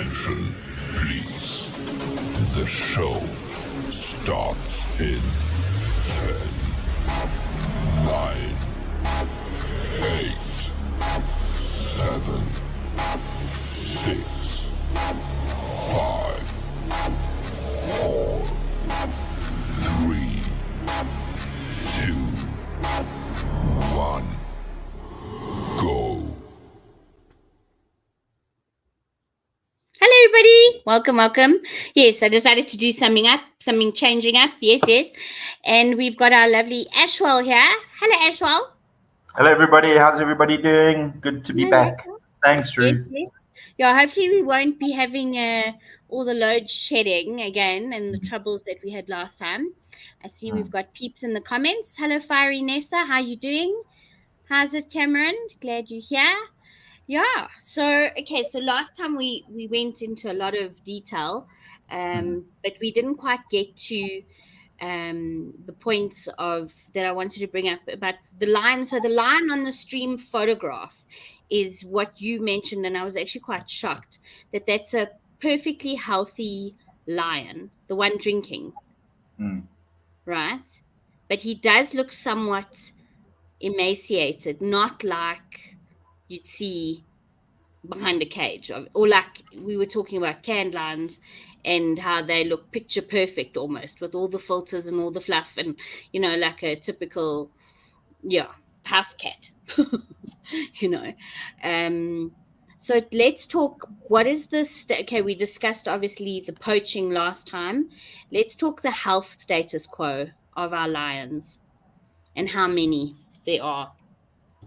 Attention, please. The show starts in 10, 9, 8, 7, 6, 5, 4, 3, 2, 1, go. Hello, everybody. Welcome. Yes, I decided to do something changing up. Yes. And we've got our lovely Ashwell here. Hello, Ashwell. Hello, everybody. How's everybody doing? Good to be back. Thanks, Ruth. Yes. Yeah, hopefully we won't be having all the load shedding again and the troubles that we had last time. I see we've got peeps in the comments. Hello, Fiery Nessa. How you doing? How's it, Cameron? Glad you're here. Yeah. So last time we went into a lot of detail, but we didn't quite get to the points of that I wanted to bring up about the lion. So the lion on the stream photograph is what you mentioned, and I was actually quite shocked that that's a perfectly healthy lion, the one drinking, right? But he does look somewhat emaciated, not like you'd see behind a cage, or like we were talking about canned lions and how they look picture perfect almost with all the filters and all the fluff and like a typical house cat. So let's talk, what is this we discussed obviously the poaching last time. Let's talk the health status quo of our lions and how many there are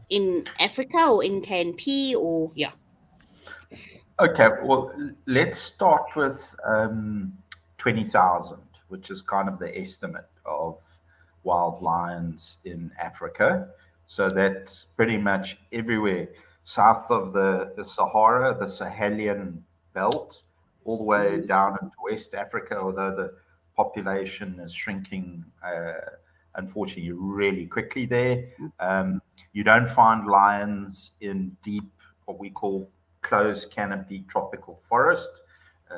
in Africa or in KNP or Okay, well, let's start with 20,000, which is kind of the estimate of wild lions in Africa. So that's pretty much everywhere south of the Sahara, the Sahelian belt, all the way down into West Africa, although the population is shrinking, unfortunately, really quickly there. You don't find lions in deep, what we call closed canopy tropical forest.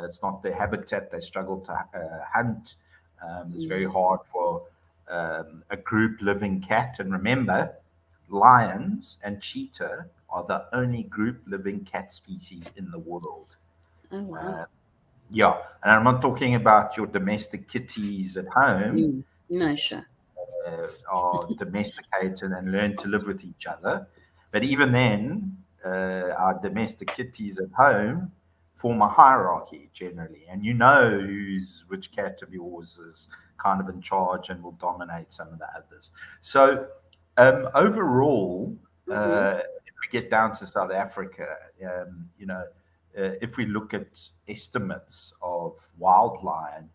It's not their habitat. They struggle to hunt. It's very hard for a group living cat. And remember, lions and cheetah are the only group living cat species in the world. Oh, wow. And I'm not talking about your domestic kitties at home. No, sure. Are domesticated and learn to live with each other. But even then, our domestic kitties at home form a hierarchy generally, and which cat of yours is kind of in charge and will dominate some of the others. So overall, if we get down to South Africa, if we look at estimates of wild lion,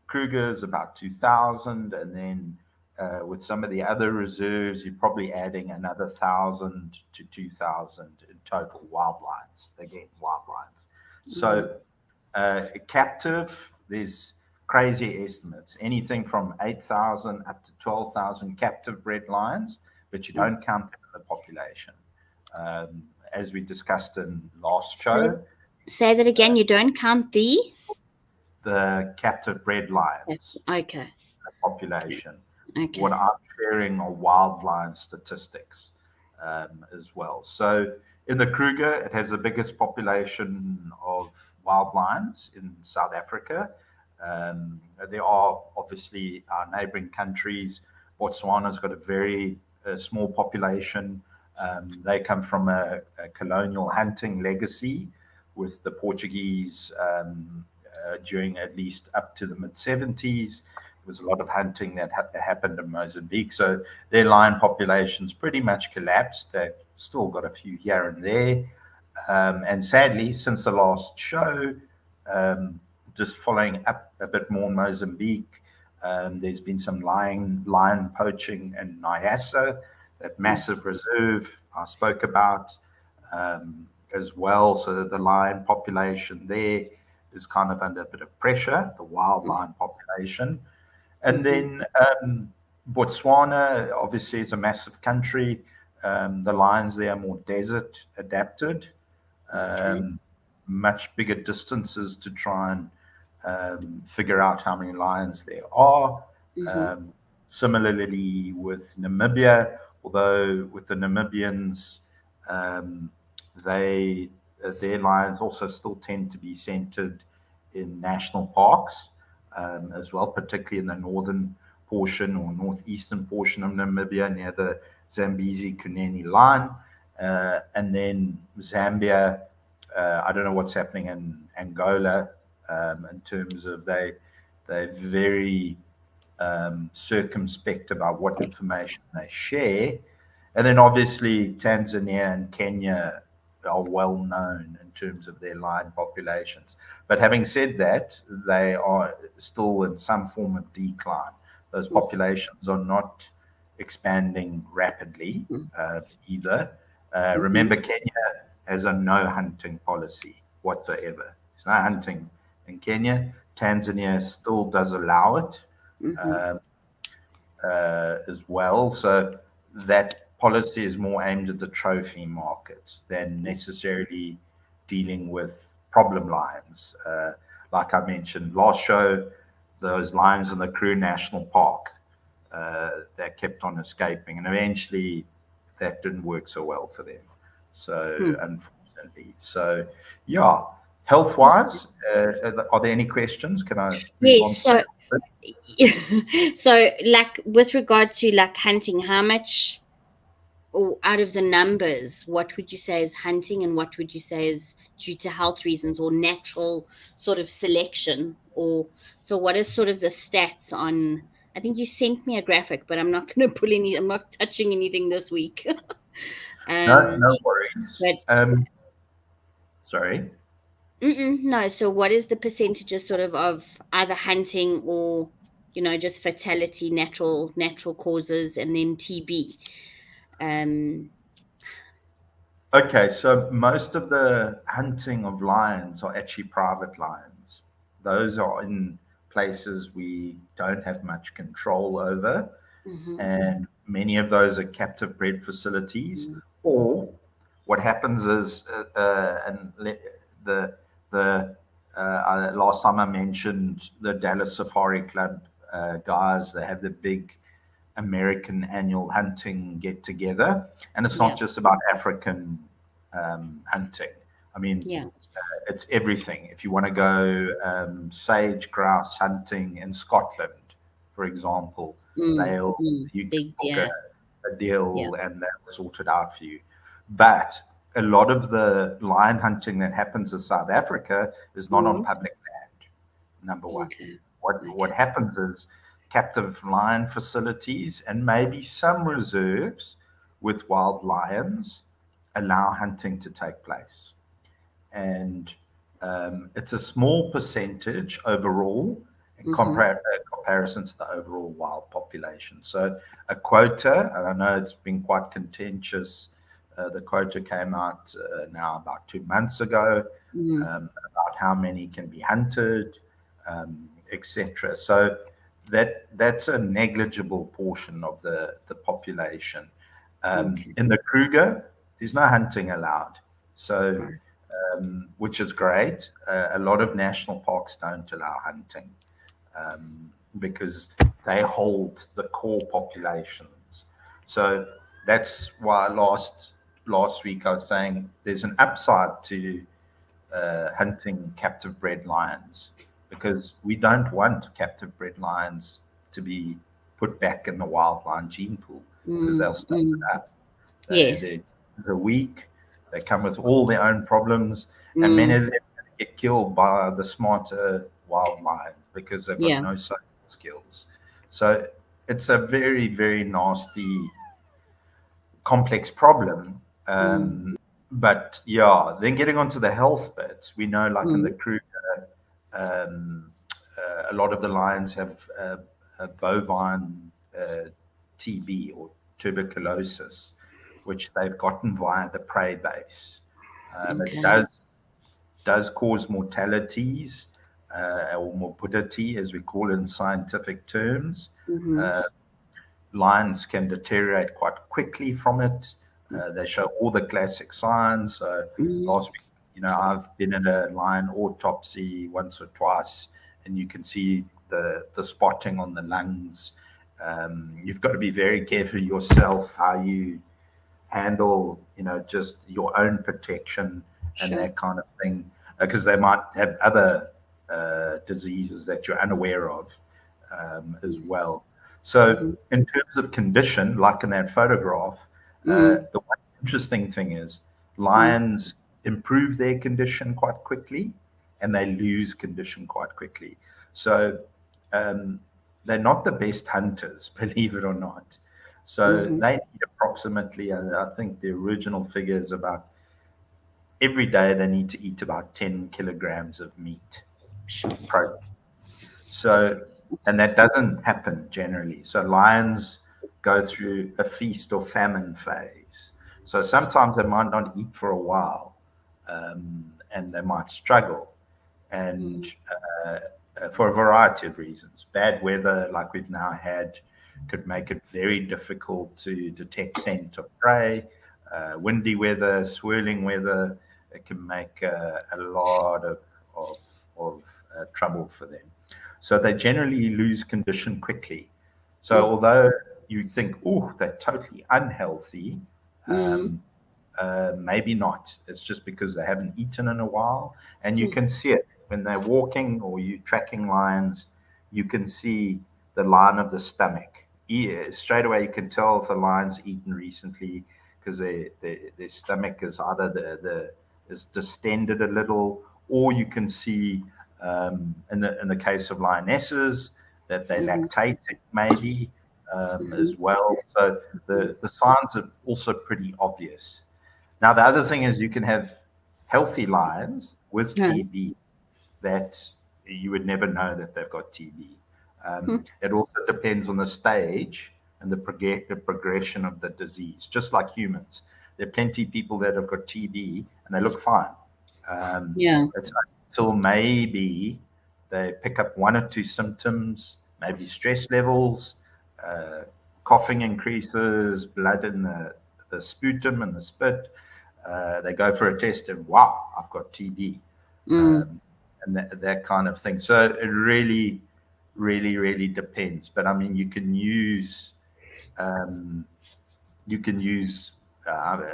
Kruger's about 2,000, and then with some of the other reserves, you're probably adding another 1,000 to 2,000 in total wild lions. Again, wild lions. So captive, there's crazy estimates, anything from 8,000 up to 12,000 captive bred lions, but you don't count them in the population. As we discussed in last show. Say that again, you don't count the captive bred lions. Okay. The population. Okay. What I'm sharing are wild lion statistics as well. So in the Kruger, it has the biggest population of wild lions in South Africa. There are obviously our neighboring countries. Botswana's got a very small population. They come from a colonial hunting legacy with the Portuguese during at least up to the mid-70s. There was a lot of hunting that happened in Mozambique. So their lion population's pretty much collapsed. They've still got a few here and there. And sadly, since the last show, just following up a bit more in Mozambique, there's been some lion poaching in Nyassa, that massive reserve I spoke about as well. So the lion population there is kind of under a bit of pressure, the wild lion population. And then Botswana, obviously, is a massive country. The lions there are more desert adapted. much bigger distances to try and figure out how many lions there are. Similarly with Namibia, although with the Namibians, um, their lions also still tend to be centered in national parks as well, particularly in the northern portion or northeastern portion of Namibia near the Zambezi Kunene line. And then Zambia, I don't know what's happening in Angola in terms of they're very circumspect about what information they share. And then obviously Tanzania and Kenya are well known in terms of their lion populations. But having said that, they are still in some form of decline. Those populations are not expanding rapidly either. Remember, Kenya has a no hunting policy whatsoever. There's no hunting in Kenya. Tanzania still does allow it as well. So that policy is more aimed at the trophy markets than necessarily dealing with problem lions. Like I mentioned last show, those lions in the Kruger National Park that kept on escaping, and eventually that didn't work so well for them. So unfortunately, so yeah. Health wise, are there any questions? Can I move on? Yes. So like with regard to like hunting, how much or out of the numbers, what would you say is hunting and what would you say is due to health reasons or natural sort of selection? Or so what is sort of the stats on? I think you sent me a graphic, but I'm not going to pull any. I'm not touching anything this week. No worries. But Sorry. no. So what is the percentages sort of either hunting or just fatality, natural causes, and then TB? Okay, so most of the hunting of lions are actually private lions. Those are in places we don't have much control over, and many of those are captive bred facilities. Or what happens is, and the last time I mentioned the Dallas Safari Club guys, they have the big American annual hunting get together, and it's not just about African hunting. I mean, it's everything. If you want to go sage grouse hunting in Scotland, for example, you can book a deal and they'll sort it out for you. But a lot of the lion hunting that happens in South Africa is not on public land. Number one. What happens is captive lion facilities and maybe some reserves with wild lions allow hunting to take place. And it's a small percentage overall in comparison to the overall wild population. So a quota, and I know it's been quite contentious. The quota came out now about 2 months ago about how many can be hunted, etc. So that's a negligible portion of the population. In the Kruger, there's no hunting allowed. So, which is great. A lot of national parks don't allow hunting because they hold the core populations. So that's why last week I was saying there's an upside to hunting captive bred lions, because we don't want captive bred lions to be put back in the wild lion gene pool because they'll stop it up. They're weak. They come with all their own problems, and many of them get killed by the smarter wild lions because they've got no social skills. So it's a very, very nasty, complex problem. But then getting onto the health bits, we know, like in the Kruger, a lot of the lions have bovine TB or tuberculosis, which they've gotten via the prey base. It does cause mortalities or morbidity, as we call it in scientific terms. Lions can deteriorate quite quickly from it. They show all the classic signs. Last week, I've been in a lion autopsy once or twice, and you can see the spotting on the lungs. You've got to be very careful yourself how you handle, just your own protection and Sure. that kind of thing, because they might have other diseases that you're unaware of as well. So, in terms of condition, like in that photograph, the one interesting thing is lions improve their condition quite quickly and they lose condition quite quickly. So, um, they're not the best hunters, believe it or not. So they need approximately, I think the original figure is about every day they need to eat about 10 kilograms of meat, Sure. protein. So, and that doesn't happen generally. So lions go through a feast or famine phase. So sometimes they might not eat for a while, and they might struggle, and for a variety of reasons. Bad weather, like we've now had, could make it very difficult to detect scent of prey. Windy weather, swirling weather, it can make a lot of trouble for them. So they generally lose condition quickly. So although you think, oh, they're totally unhealthy, um, maybe not. It's just because they haven't eaten in a while. And you can see it when they're walking or you tracking lions, you can see the line of the stomach. Straight away, you can tell if the lion's eaten recently because their stomach is either is distended a little, or you can see in the case of lionesses that they're lactating maybe as well. So the signs are also pretty obvious. Now, the other thing is you can have healthy lions with Yeah. TB that you would never know that they've got TB. It also depends on the stage and the progression of the disease, just like humans. There are plenty of people that have got TB and they look fine. Yeah. It's until maybe they pick up one or two symptoms, maybe stress levels, uh, coughing increases, blood in the sputum and the spit. They go for a test and wow, I've got TB, and that kind of thing. So it really, really, really depends. But I mean, um, you can use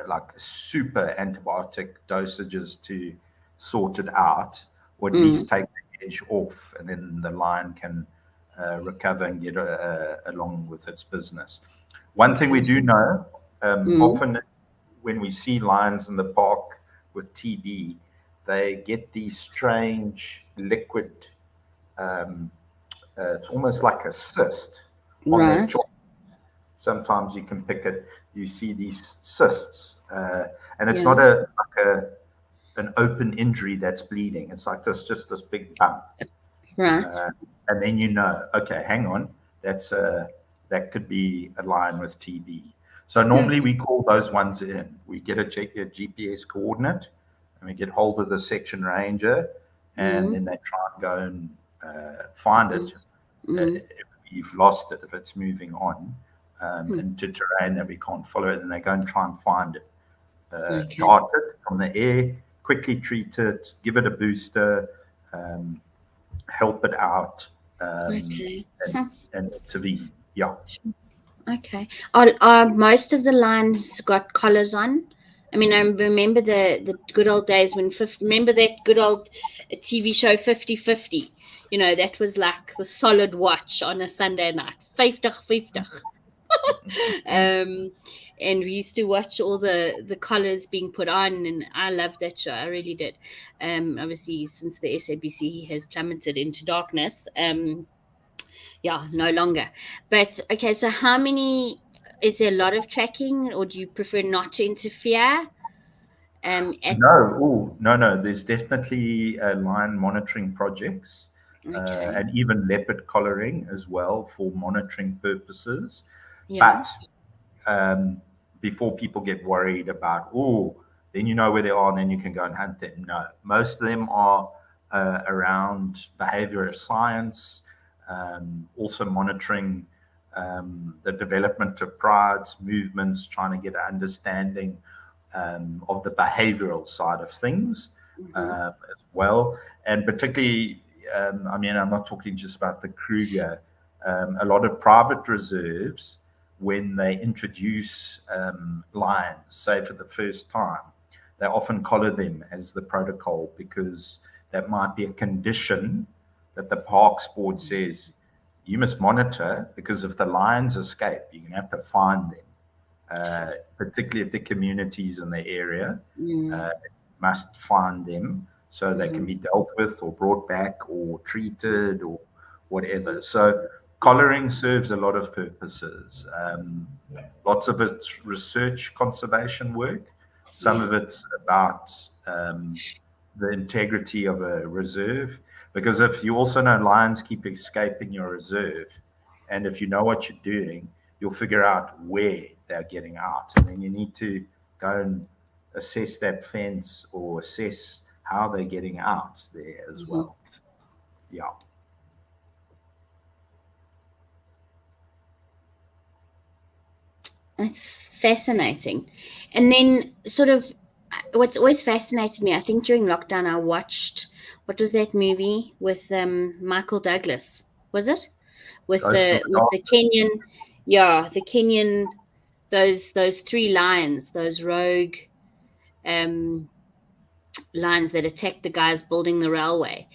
like super antibiotic dosages to sort it out, or at least take the edge off, and then the lion can recover and get along with its business. One thing we do know, often when we see lions in the park with TB, they get these strange liquid. Um, it's almost like a cyst on their Right. jaw. Sometimes you can pick it. You see these cysts, and it's not an open injury that's bleeding. It's like just this big bump, Right. and then okay, hang on, that could be a lion with TB. So normally we call those ones in. We get a GPS coordinate, and we get hold of the section ranger, and then they try and go and find it. If you've lost it, if it's moving on into terrain that we can't follow it, and they go and try and find it, dart it from the air, quickly treat it, give it a booster, um, help it out, Okay. and intervene. Yeah. Okay. Are most of the lions got collars on? I mean, I remember the good old days when remember that good old TV show 50-50? That was like the solid watch on a Sunday night. 50-50. And we used to watch all the collars being put on, and I loved that show. I really did. Obviously, since the SABC has plummeted into darkness, yeah, no longer. But okay, so how many? Is there a lot of tracking, or do you prefer not to interfere? At No, no. There's definitely lion monitoring projects, Okay, and even leopard collaring as well for monitoring purposes. yeah, But um, before people get worried about, then you know where they are, and then you can go and hunt them. No, most of them are around behavioral science, also monitoring the development of prides, movements, trying to get an understanding of the behavioral side of things. as well. And particularly, I mean, I'm not talking just about the Kruger. A lot of private reserves, when they introduce lions, say for the first time, they often collar them as the protocol because that might be a condition that the parks board says you must monitor, because if the lions escape, you're going to have to find them, particularly if the communities in the area must find them so they can be dealt with or brought back or treated or whatever. So collaring serves a lot of purposes. Lots of it's research conservation work. Some of it's about the integrity of a reserve. Because if you also know lions keep escaping your reserve, and if you know what you're doing, you'll figure out where they're getting out. And then you need to go and assess that fence or assess how they're getting out there as well. Yeah. That's fascinating. And then, sort of, what's always fascinated me, I think during lockdown, I watched, what was that movie with Michael Douglas? Was it with Ghost of the Kenyan? Yeah, the Kenyan. Those three lions, those rogue um, lions that attacked the guys building the railway.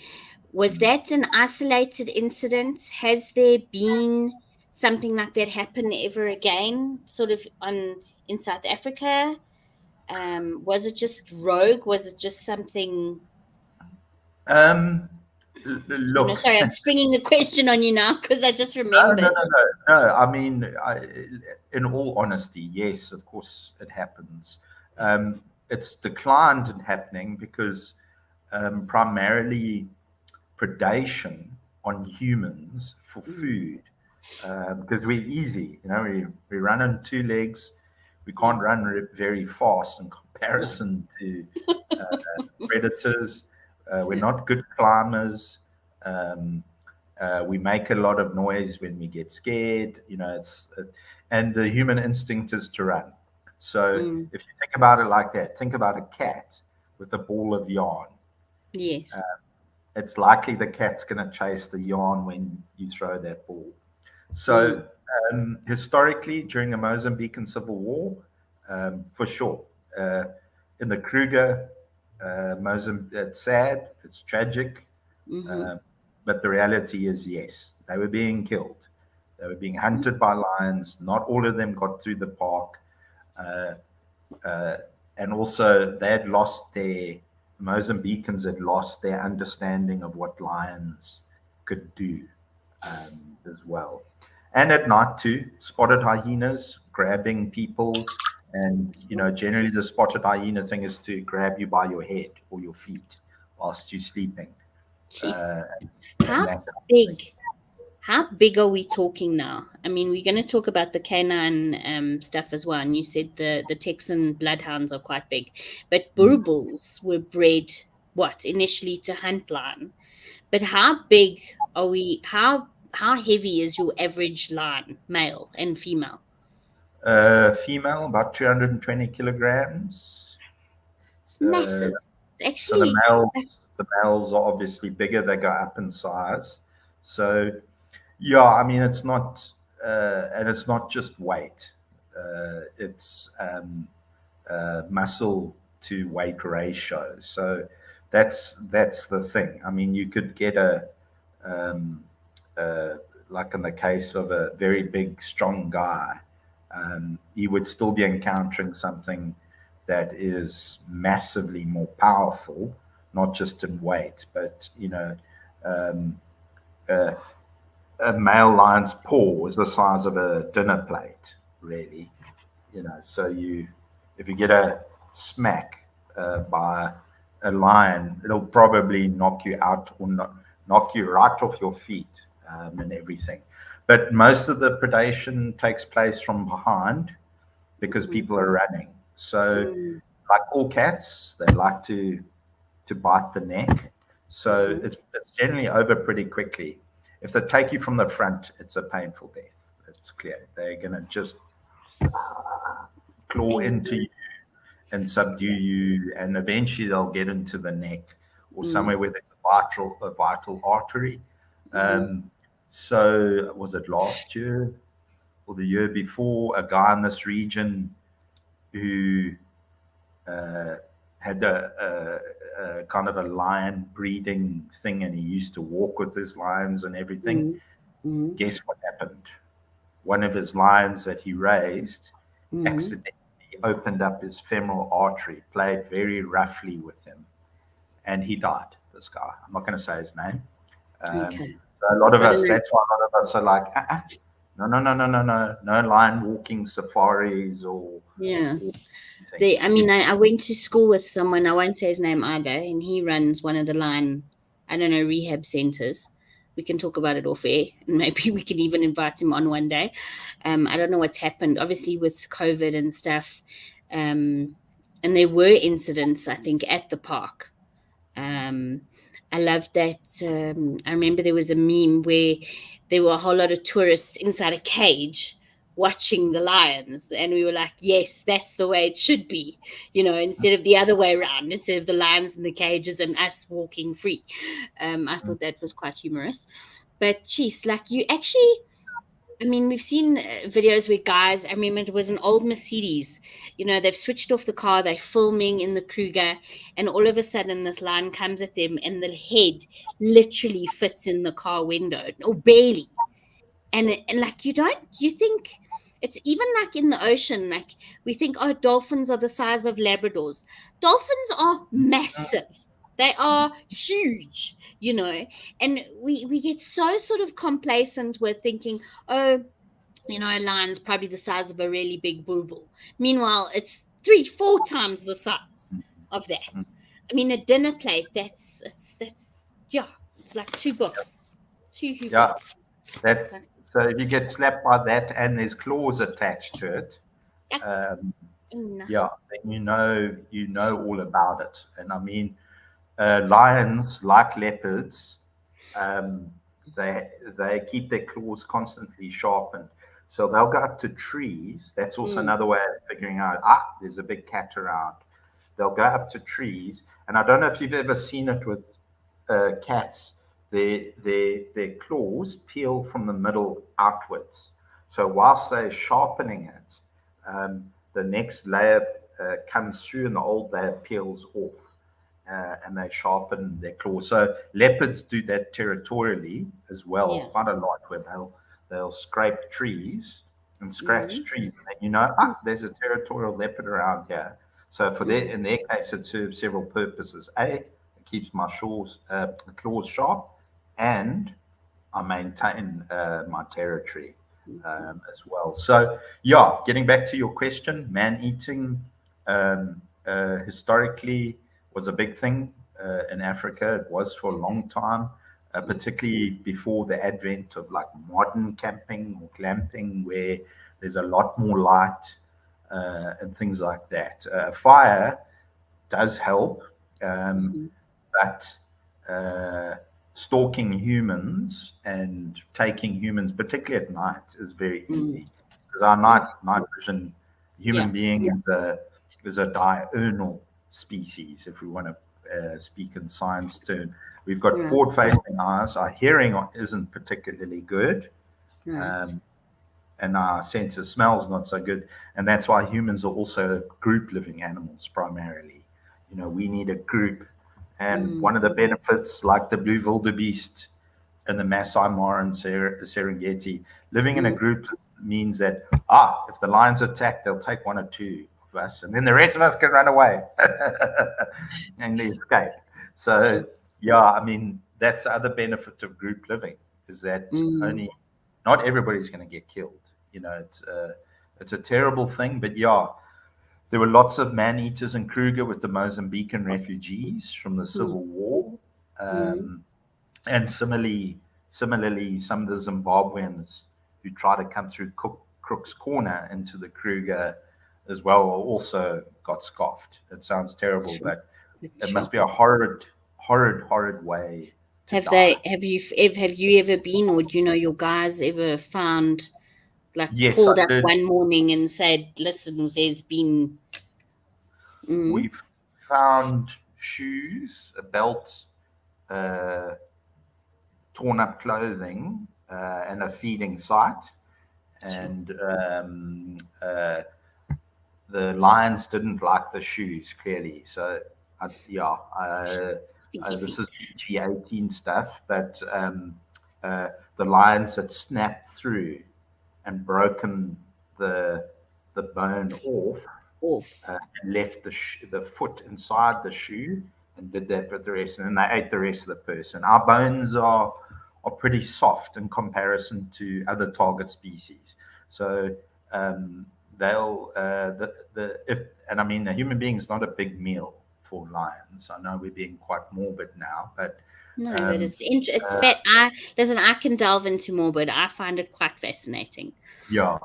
Was that an isolated incident? Has there been something like that happen ever again, sort of in South Africa? Was it just rogue? Was it just something? Um, Look, Sorry, I'm springing the question on you now because I just no, no, remembered. no, no, no. I mean, in all honesty, yes, of course it happens. It's declined in happening because primarily predation on humans for food, because we're easy, we run on two legs. We can't run very fast in comparison to predators. We're not good climbers. Um, we make a lot of noise when we get scared. And the human instinct is to run. So Mm, if you think about it like that, think about a cat with a ball of yarn. yes. It's likely the cat's going to chase the yarn when you throw that ball. So Mm, historically, during the Mozambican Civil War, for sure, uh, in the Kruger, Mozambique, it's sad, it's tragic, mm-hmm, uh, but the reality is, yes, they were being killed. They were being hunted by lions. Not all of them got through the park. Uh, uh, and also, they had lost their, Mozambicans had lost their understanding of what lions could do as well. And at night, too, spotted hyenas grabbing people. And, generally the spotted hyena thing is to grab you by your head or your feet whilst you're sleeping. jeez. Uh, and How that kind of thing. big? How big are we talking now? I mean, we're going to talk about the canine stuff as well. And you said the Texan bloodhounds are quite big, but Mm. bulls were bred what initially to hunt lion. But how big are we? How heavy is your average lion, male and female? Female, about 220 kilograms. It's Uh, massive. It's so the actually males, like, the males are obviously bigger. They go up in size. So yeah, I mean and it's not just weight. It's muscle to weight ratio. So that's the thing. I mean, you could get um, uh, like in the case of a very big, strong guy, he would still be encountering something that is massively more powerful, not just in weight, but um, uh, a male lion's paw is the size of a dinner plate, really. So if you get a smack by a lion, it'll probably knock you out or knock you right off your feet, and everything. But most of the predation takes place from behind because mhm, people are running. So, mm, like all cats, they like to bite the neck. So mhm, it's generally over pretty quickly. If they take you from the front, it's a painful death. It's clear. They're going to just claw into and you, and subdue you, and eventually they'll get into the neck or somewhere where there's a vital artery. So was it last year or the year before, a guy in this region who had a kind of a lion breeding thing, and he used to walk with his lions and everything. Guess what happened? One of his lions that he raised accidentally opened up his femoral artery, played very roughly with him, and he died. This guy, I'm not going to say his name. So a lot of us, that's why a lot of us are like, no lion walking safaris or I went to school with someone, I won't say his name either, and he runs one of the lion, rehab centers. We can talk about it off air, and maybe we can even invite him on one day. I don't know what's happened, obviously with COVID and stuff, and there were incidents, I think, at the park. I love that. I remember there was a meme where there were a whole lot of tourists inside a cage watching the lions, and we were like, yes, that's the way it should be, instead of the other way around, instead of the lions in the cages and us walking free. I thought that was quite humorous. But geez, like, you actually, we've seen videos where guys, I remember it was an old Mercedes, they've switched off the car, they're filming in the Kruger, and all of a sudden this lion comes at them and the head literally fits in the car window, or barely. And like, you think it's even like in the ocean, like we think, oh, dolphins are the size of Labradors. Dolphins are massive. They are huge, and we get so sort of complacent with thinking, oh, a lion's probably the size of a really big booble. Meanwhile, it's 3-4 times the size of that. A dinner plate, that's it's like 2 books. 2 books. So if you get slapped by that and there's claws attached to it, then you know all about it. And lions, like leopards, they keep their claws constantly sharpened. So they'll go up to trees. That's also another way of figuring out, there's a big cat around. They'll go up to trees. And I don't know if you've ever seen it with cats. Their claws peel from the middle outwards. So whilst they're sharpening it, the next layer comes through and the old layer peels off. And they sharpen their claws. So leopards do that territorially as well, quite a lot, where they'll scrape trees and scratch trees. And there's a territorial leopard around here. So in their case, it serves several purposes. It keeps my claws sharp, and I maintain my territory as well. So getting back to your question, man-eating historically was a big thing in Africa. It was for a long time, particularly before the advent of like modern camping or glamping, where there's a lot more light and things like that. Fire does help, but stalking humans and taking humans, particularly at night, is very easy, because our night vision, human being is a diurnal species, if we want to speak in science terms. We've got forward-facing eyes. Our hearing isn't particularly good, and our sense of smell is not so good. And that's why humans are also group-living animals primarily. We need a group. And one of the benefits, like the blue wildebeest and the Masai Mara and Serengeti, living in a group means that, if the lions attack, they'll take 1 or 2 of us, and then the rest of us can run away and escape. So, that's the other benefit of group living, is that not everybody's going to get killed. It's a terrible thing, but there were lots of man-eaters in Kruger with the Mozambican refugees from the Civil War. And similarly, some of the Zimbabweans who try to come through Crook's Corner into the Kruger as well also got scoffed. It sounds terrible, but it must be a horrid way to die. Have you ever been, or do your guys ever found, like, yes, called up one morning and said, listen, there's been we've found shoes, a belt, uh, torn up clothing, and a feeding site. And the lions didn't like the shoes, clearly. So, this is PG-18 stuff, but the lions had snapped through and broken the bone off, and left the foot inside the shoe, and did that with the rest, and then they ate the rest of the person. Our bones are pretty soft in comparison to other target species, so they'll and I mean, a human being is not a big meal for lions. I know we're being quite morbid now, but no, but it's listen, I can delve into more, but I find it quite fascinating. Yeah.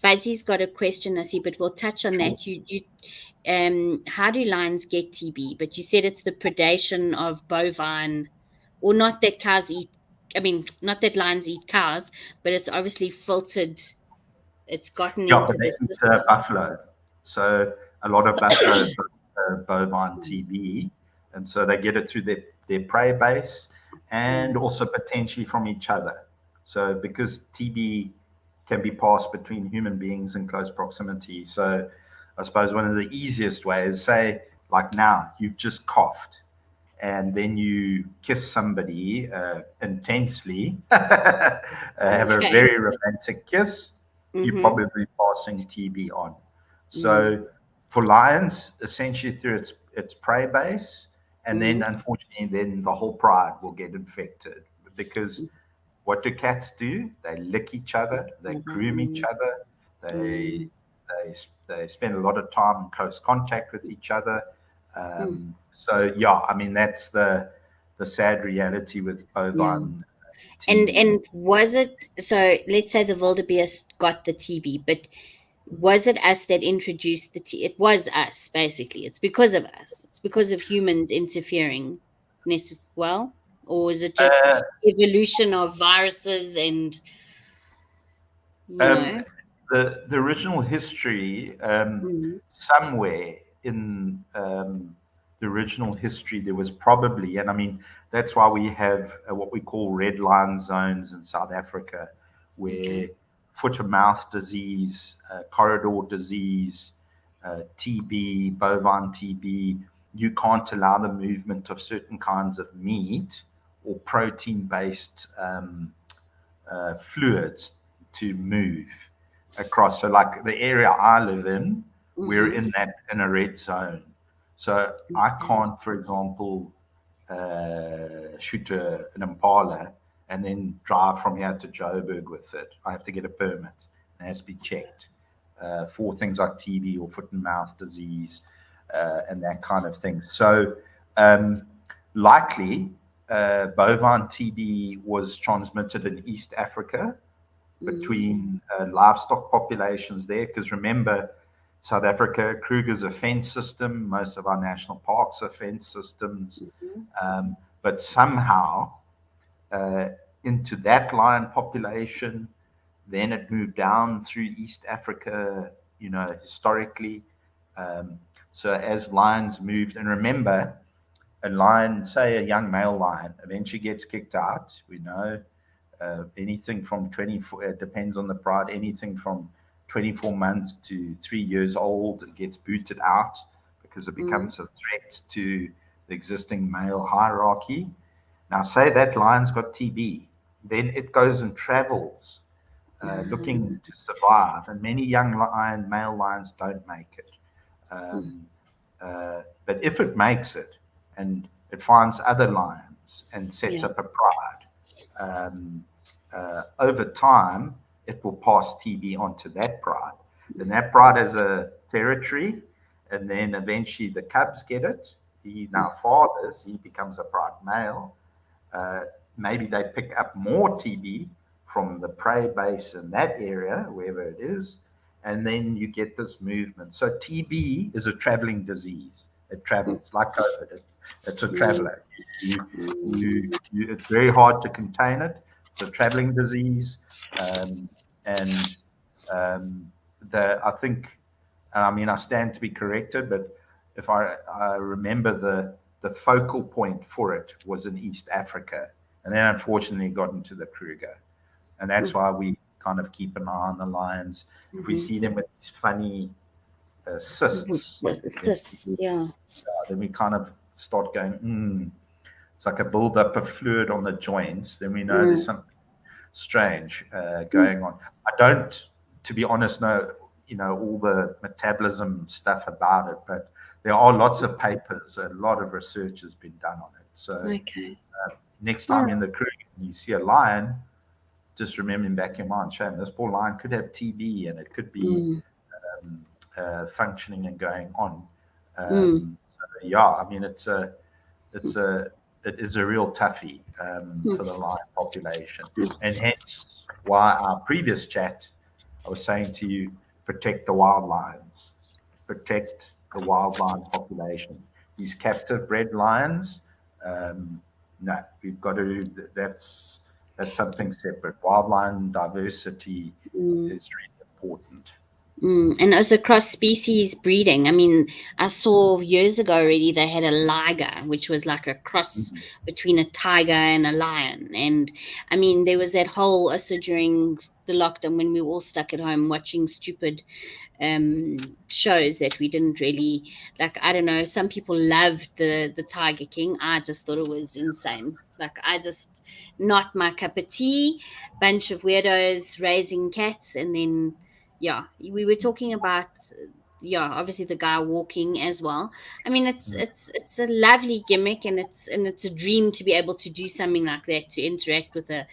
Buzzy's got a question, I see, but we'll touch on that. How do lions get TB? But you said it's the predation of bovine, or not that cows eat. I mean, not that lions eat cows, but it's obviously filtered. It's gotten into they this. eat buffalo. So a lot of buffalo bovine TB, and so they get it through their prey base, and also potentially from each other. So because TB can be passed between human beings in close proximity, so I suppose one of the easiest ways, say like now, you've just coughed, and then you kiss somebody intensely, have a very romantic kiss, you're probably passing TB on. So for lions, essentially through its prey base, and then unfortunately, then the whole pride will get infected, because what do cats do? They lick each other, they groom each other, they spend a lot of time in close contact with each other. So yeah, I mean, that's the sad reality with bovine TB. And was it, so let's say the wildebeest got the TB, but was it us that introduced the TB? It was us, basically. It's because of us. It's because of humans interfering. Well, or is it just evolution of viruses and the original history, somewhere in the original history, there was probably, and I mean, that's why we have what we call red line zones in South Africa, where foot and mouth disease, corridor disease, TB, bovine TB, you can't allow the movement of certain kinds of meat or protein-based fluids to move across. So like the area I live in, we're in a red zone. So I can't, for example, shoot an impala and then drive from here to Joburg with it. I have to get a permit. It has to be checked for things like TB or foot and mouth disease and that kind of thing. So likely bovine TB was transmitted in East Africa between livestock populations there, because remember, South Africa, Kruger's a fence system. Most of our national parks are fence systems. But somehow into that lion population, then it moved down through East Africa, historically. So as lions moved, and remember, a lion, say a young male lion, eventually gets kicked out. We know anything from 24, it depends on the pride, anything from 24 months to 3 years old, it gets booted out because it becomes a threat to the existing male hierarchy. Now, say that lion's got TB, then it goes and travels looking to survive, and many young male lions don't make it. But if it makes it, and it finds other lions and sets up a pride, over time, it will pass TB onto that pride. Then that pride has a territory, and then eventually the cubs get it. He now fathers, he becomes a pride male. Maybe they pick up more TB from the prey base in that area, wherever it is, and then you get this movement. So TB is a traveling disease. It travels like COVID. It's a traveler. It's very hard to contain it. It's a traveling disease, I think, I mean, I stand to be corrected, but if I remember, the focal point for it was in East Africa, and then unfortunately it got into the Kruger, and that's why we kind of keep an eye on the lions. If we see them with these funny cysts, Cysts, yeah. then we kind of start going, it's like a build-up of fluid on the joints. Then we know there's something strange going on. I don't, to be honest, know all the metabolism stuff about it, but there are lots of papers, a lot of research has been done on it. So next time you're in the crew and you see a lion, just remember in back your mind, shame, this poor lion could have TB and it could be functioning and going on. So, yeah, I mean, it is a real toughie for the lion population, and hence why our previous chat, I was saying to you, protect the wild lions, protect the wild lion population. These captive bred lions, no, we've got to do that's something separate. Wild lion diversity is really important. And also cross species breeding. I mean, I saw years ago already they had a liger, which was like a cross between a tiger and a lion. And I mean, there was that whole also during the lockdown when we were all stuck at home watching stupid shows that we didn't really like. I don't know, some people loved the Tiger King. I just thought it was insane. Like, I just, not my cup of tea. Bunch of weirdos raising cats. And then we were talking about obviously the guy walking as well. I mean, it's a lovely gimmick, and it's a dream to be able to do something like that, to interact with a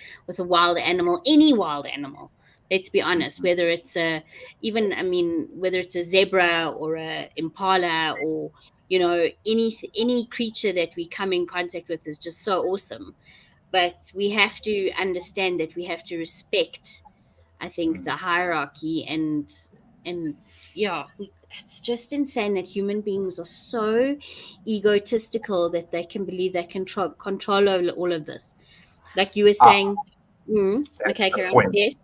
wild animal, any wild animal. Let's be honest, whether it's whether it's a zebra or a impala, or any creature that we come in contact with is just so awesome. But we have to understand that we have to respect, I think, the hierarchy, and it's just insane that human beings are so egotistical that they can believe they can control all of this. Like you were saying. Okay, Karen. Yes.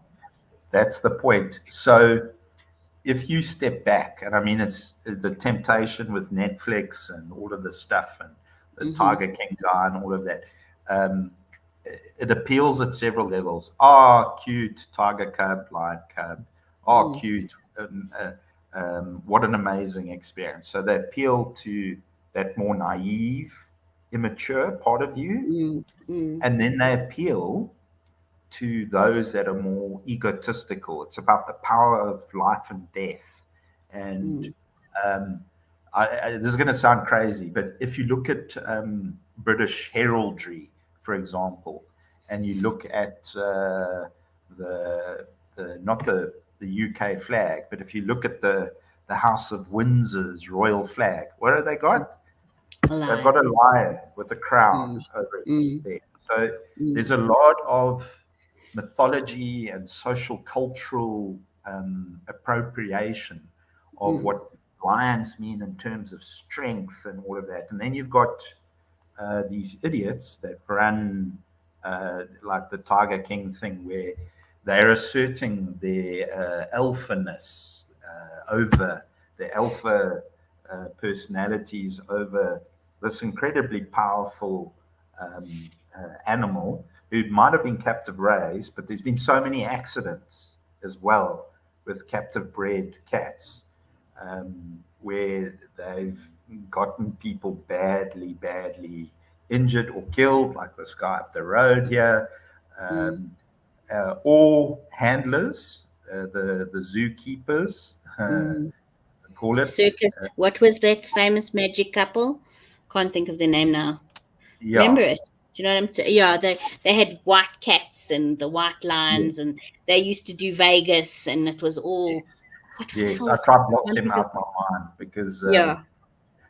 That's the point. So if you step back, and I mean, it's the temptation with Netflix and all of this stuff, and the Tiger King guy and all of that. It appeals at several levels. Cute tiger cub, lion cub. Cute. What an amazing experience. So they appeal to that more naive, immature part of you. And then they appeal to those that are more egotistical. It's about the power of life and death. And this is going to sound crazy, but if you look at British heraldry, for example, and you look at not the UK flag, but if you look at the House of Windsor's royal flag, what have they got? They've got a lion with a crown over its head. So there's a lot of mythology and social cultural appropriation of what lions mean in terms of strength and all of that. And then you've got these idiots that run like the Tiger King thing, where they're asserting their alphaness over the alpha personalities over this incredibly powerful animal who might have been captive raised, but there's been so many accidents as well with captive bred cats where they've gotten people badly injured or killed, like this guy up the road here. All handlers, the zookeepers, call it. Circus. What was that famous magic couple? Can't think of the name now. Yeah. Remember it? Do you know what I'm saying? Yeah, they had white cats and the white lions, and they used to do Vegas, and it was all. Yes, I tried to block them out my mind because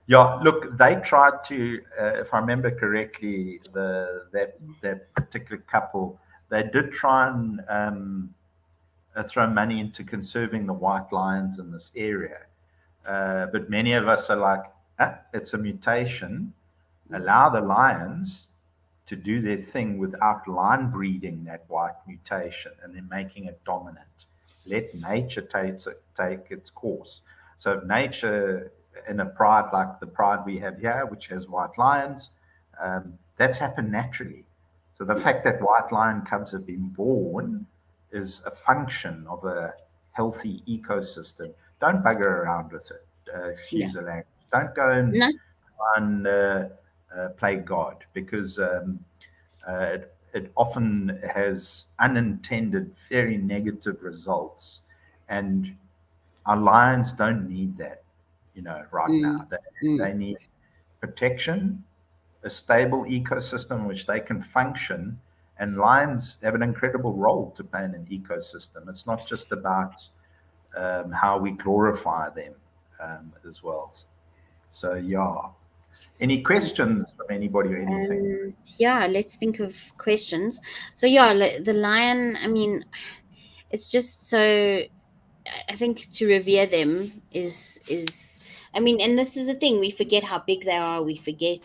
look, they tried to, if I remember correctly, that particular couple, they did try and throw money into conserving the white lions in this area, but many of us are like, it's a mutation. Allow the lions to do their thing without line breeding that white mutation and then making it dominant. Let nature take its course. So if nature in a pride like the pride we have here, which has white lions, that's happened naturally. So the fact that white lion cubs have been born is a function of a healthy ecosystem. Don't bugger around with it. Excuse the language. Don't go and No. play God, because it often has unintended, very negative results. And our lions don't need that, right now. They need protection, a stable ecosystem in which they can function. And lions have an incredible role to play in an ecosystem. It's not just about how we glorify them as well. So, yeah. Any questions from anybody or anything? Yeah, let's think of questions. So the lion, I mean, it's just so, I think to revere them is I mean, and this is the thing, we forget how big they are. We forget,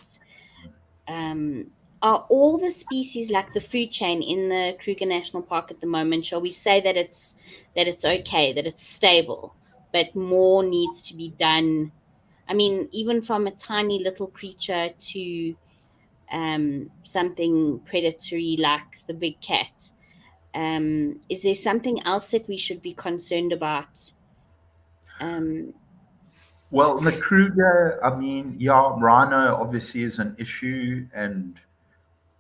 are all the species, like the food chain in the Kruger National Park at the moment, shall we say that it's okay, that it's stable, but more needs to be done? I mean, even from a tiny little creature to something predatory like the big cat. Is there something else that we should be concerned about? Well, in the Kruger, I mean, yeah, rhino obviously is an issue. And,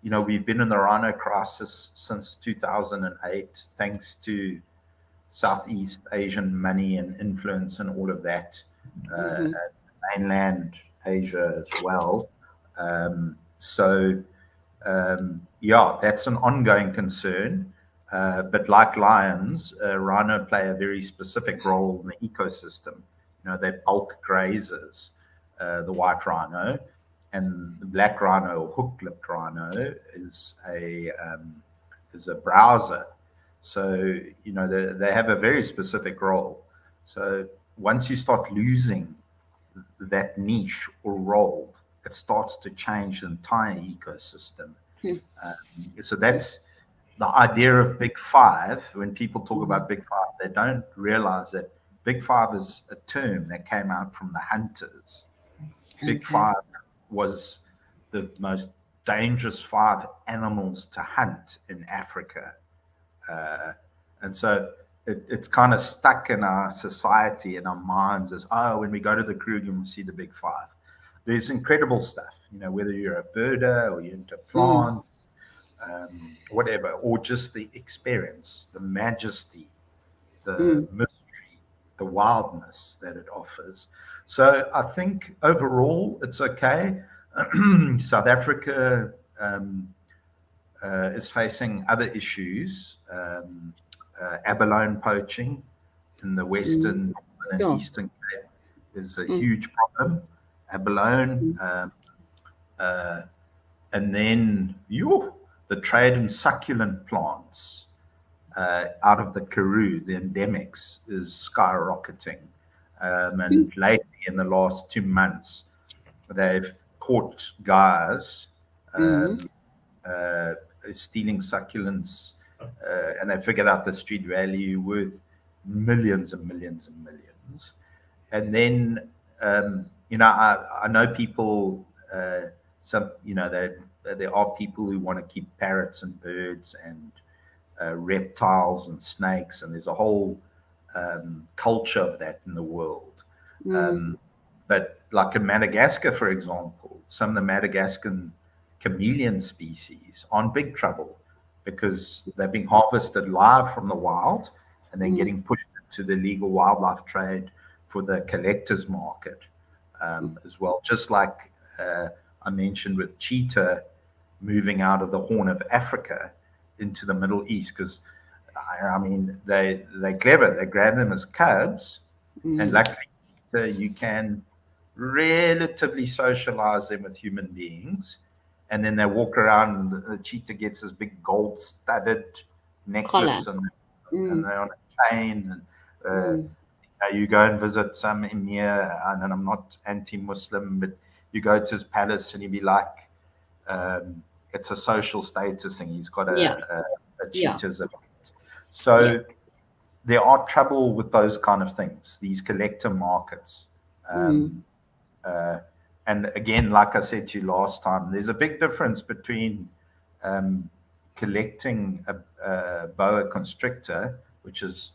we've been in the rhino crisis since 2008, thanks to Southeast Asian money and influence and all of that, mainland Asia as well. Yeah, that's an ongoing concern. But like lions, rhino play a very specific role in the ecosystem. They're bulk grazers, the white rhino, and the black rhino or hook-lipped rhino is a browser. So, they have a very specific role. So once you start losing that niche or role, it starts to change the entire ecosystem. So that's the idea of Big Five. When people talk about Big Five, they don't realize that Big Five is a term that came out from the hunters. Big Five was the most dangerous 5 animals to hunt in Africa. And so it's kind of stuck in our society, in our minds, as, when we go to the Kruger, we see the Big Five. There's incredible stuff, whether you're a birder or you're into plants, whatever, or just the experience, the majesty, the mystery, the wildness that it offers. So I think overall it's okay. South Africa is facing other issues. Abalone poaching in the Western and Eastern Cape is a huge problem. Abalone, and then the trade in succulent plants out of the Karoo, the endemics, is skyrocketing. And lately, in the last 2 months, they've caught guys stealing succulents, and they figured out the street value worth millions and millions and millions. And then, I know people, there are people who want to keep parrots and birds and reptiles and snakes, and there's a whole culture of that in the world. But like in Madagascar, for example, some of the Madagascan chameleon species are in big trouble because they're being harvested live from the wild and then getting pushed into the legal wildlife trade for the collector's market as well. Just like I mentioned with cheetah moving out of the Horn of Africa into the Middle East, because I mean they're clever. They grab them as cubs, and luckily you can relatively socialize them with human beings, and then they walk around. The cheetah gets this big gold-studded necklace, and they're on a chain. And you go and visit some emir, and I'm not anti-Muslim, but you go to his palace and he'd be like, it's a social status thing. He's got a cheetah's event. So there are trouble with those kind of things, these collector markets. And again, like I said to you last time, there's a big difference between collecting a boa constrictor, which is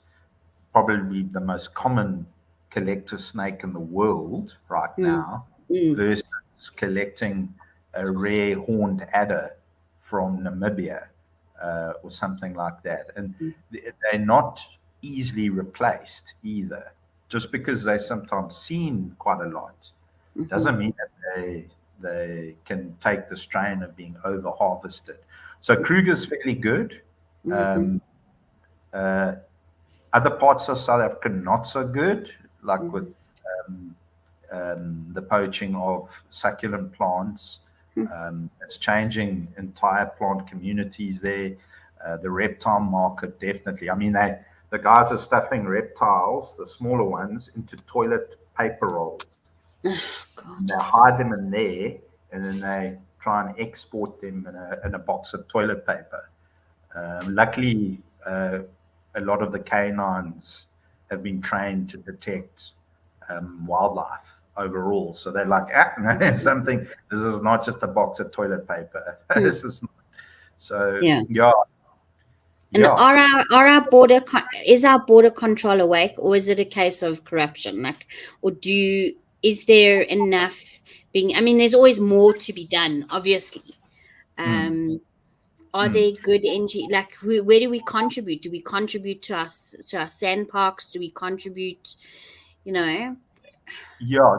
probably the most common collector snake in the world right now, versus collecting a rare horned adder from Namibia or something like that. And they're not easily replaced either. Just because they're sometimes seen quite a lot doesn't mean that they can take the strain of being over harvested. So Kruger's fairly good. Other parts of South Africa not so good, like with the poaching of succulent plants. It's changing entire plant communities there. The reptile market, definitely. I mean, the guys are stuffing reptiles, the smaller ones, into toilet paper rolls. They hide them in there, and then they try and export them in a box of toilet paper. Luckily, a lot of the canines have been trained to detect wildlife overall. So they're like, there's something. This is not just a box of toilet paper. This is not. So yeah. And are our is our border control awake, or is it a case of corruption? Like, or is there enough being? I mean, there's always more to be done, obviously. Are there good NG? Like, where do we contribute? Do we contribute to our sand parks? Do we contribute? Yeah.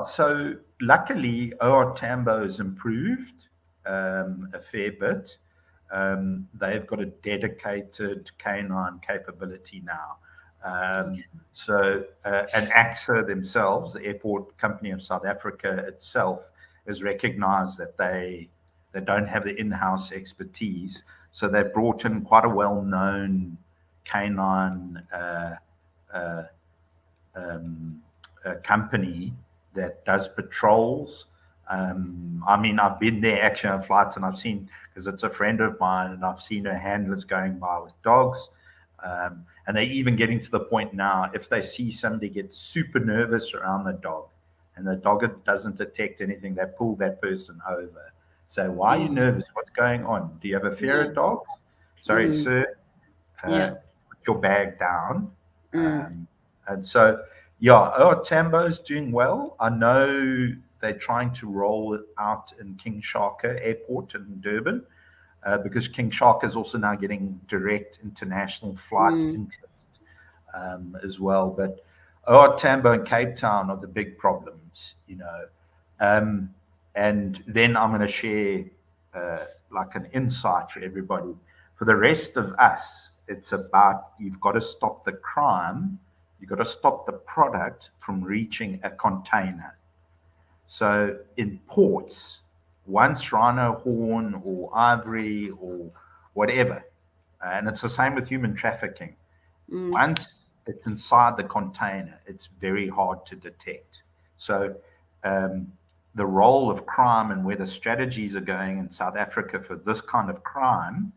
So luckily, OR Tambo has improved a fair bit. They've got a dedicated canine capability now. So, and AXA themselves, the Airport Company of South Africa itself, has recognized that they don't have the in-house expertise. So they've brought in quite a well-known canine company that does patrols. I mean, I've been there actually on flights, and I've seen, because it's a friend of mine, and I've seen her handlers going by with dogs. And they're even getting to the point now, if they see somebody get super nervous around the dog and the dog doesn't detect anything, they pull that person over. Say, why are you nervous? What's going on? Do you have a fear of dogs? Sorry, sir. Put your bag down. And so, yeah, Tambo's doing well. I know they're trying to roll it out in King Shaka Airport in Durban, because King Shaka is also now getting direct international flight interest as well. But Tambo and Cape Town are the big problems, and then I'm going to share like an insight for everybody. For the rest of us, it's about, you've got to stop the crime. You've got to stop the product from reaching a container. So in ports, once rhino horn or ivory or whatever, and it's the same with human trafficking, once it's inside the container, it's very hard to detect. So the role of crime and where the strategies are going in South Africa for this kind of crime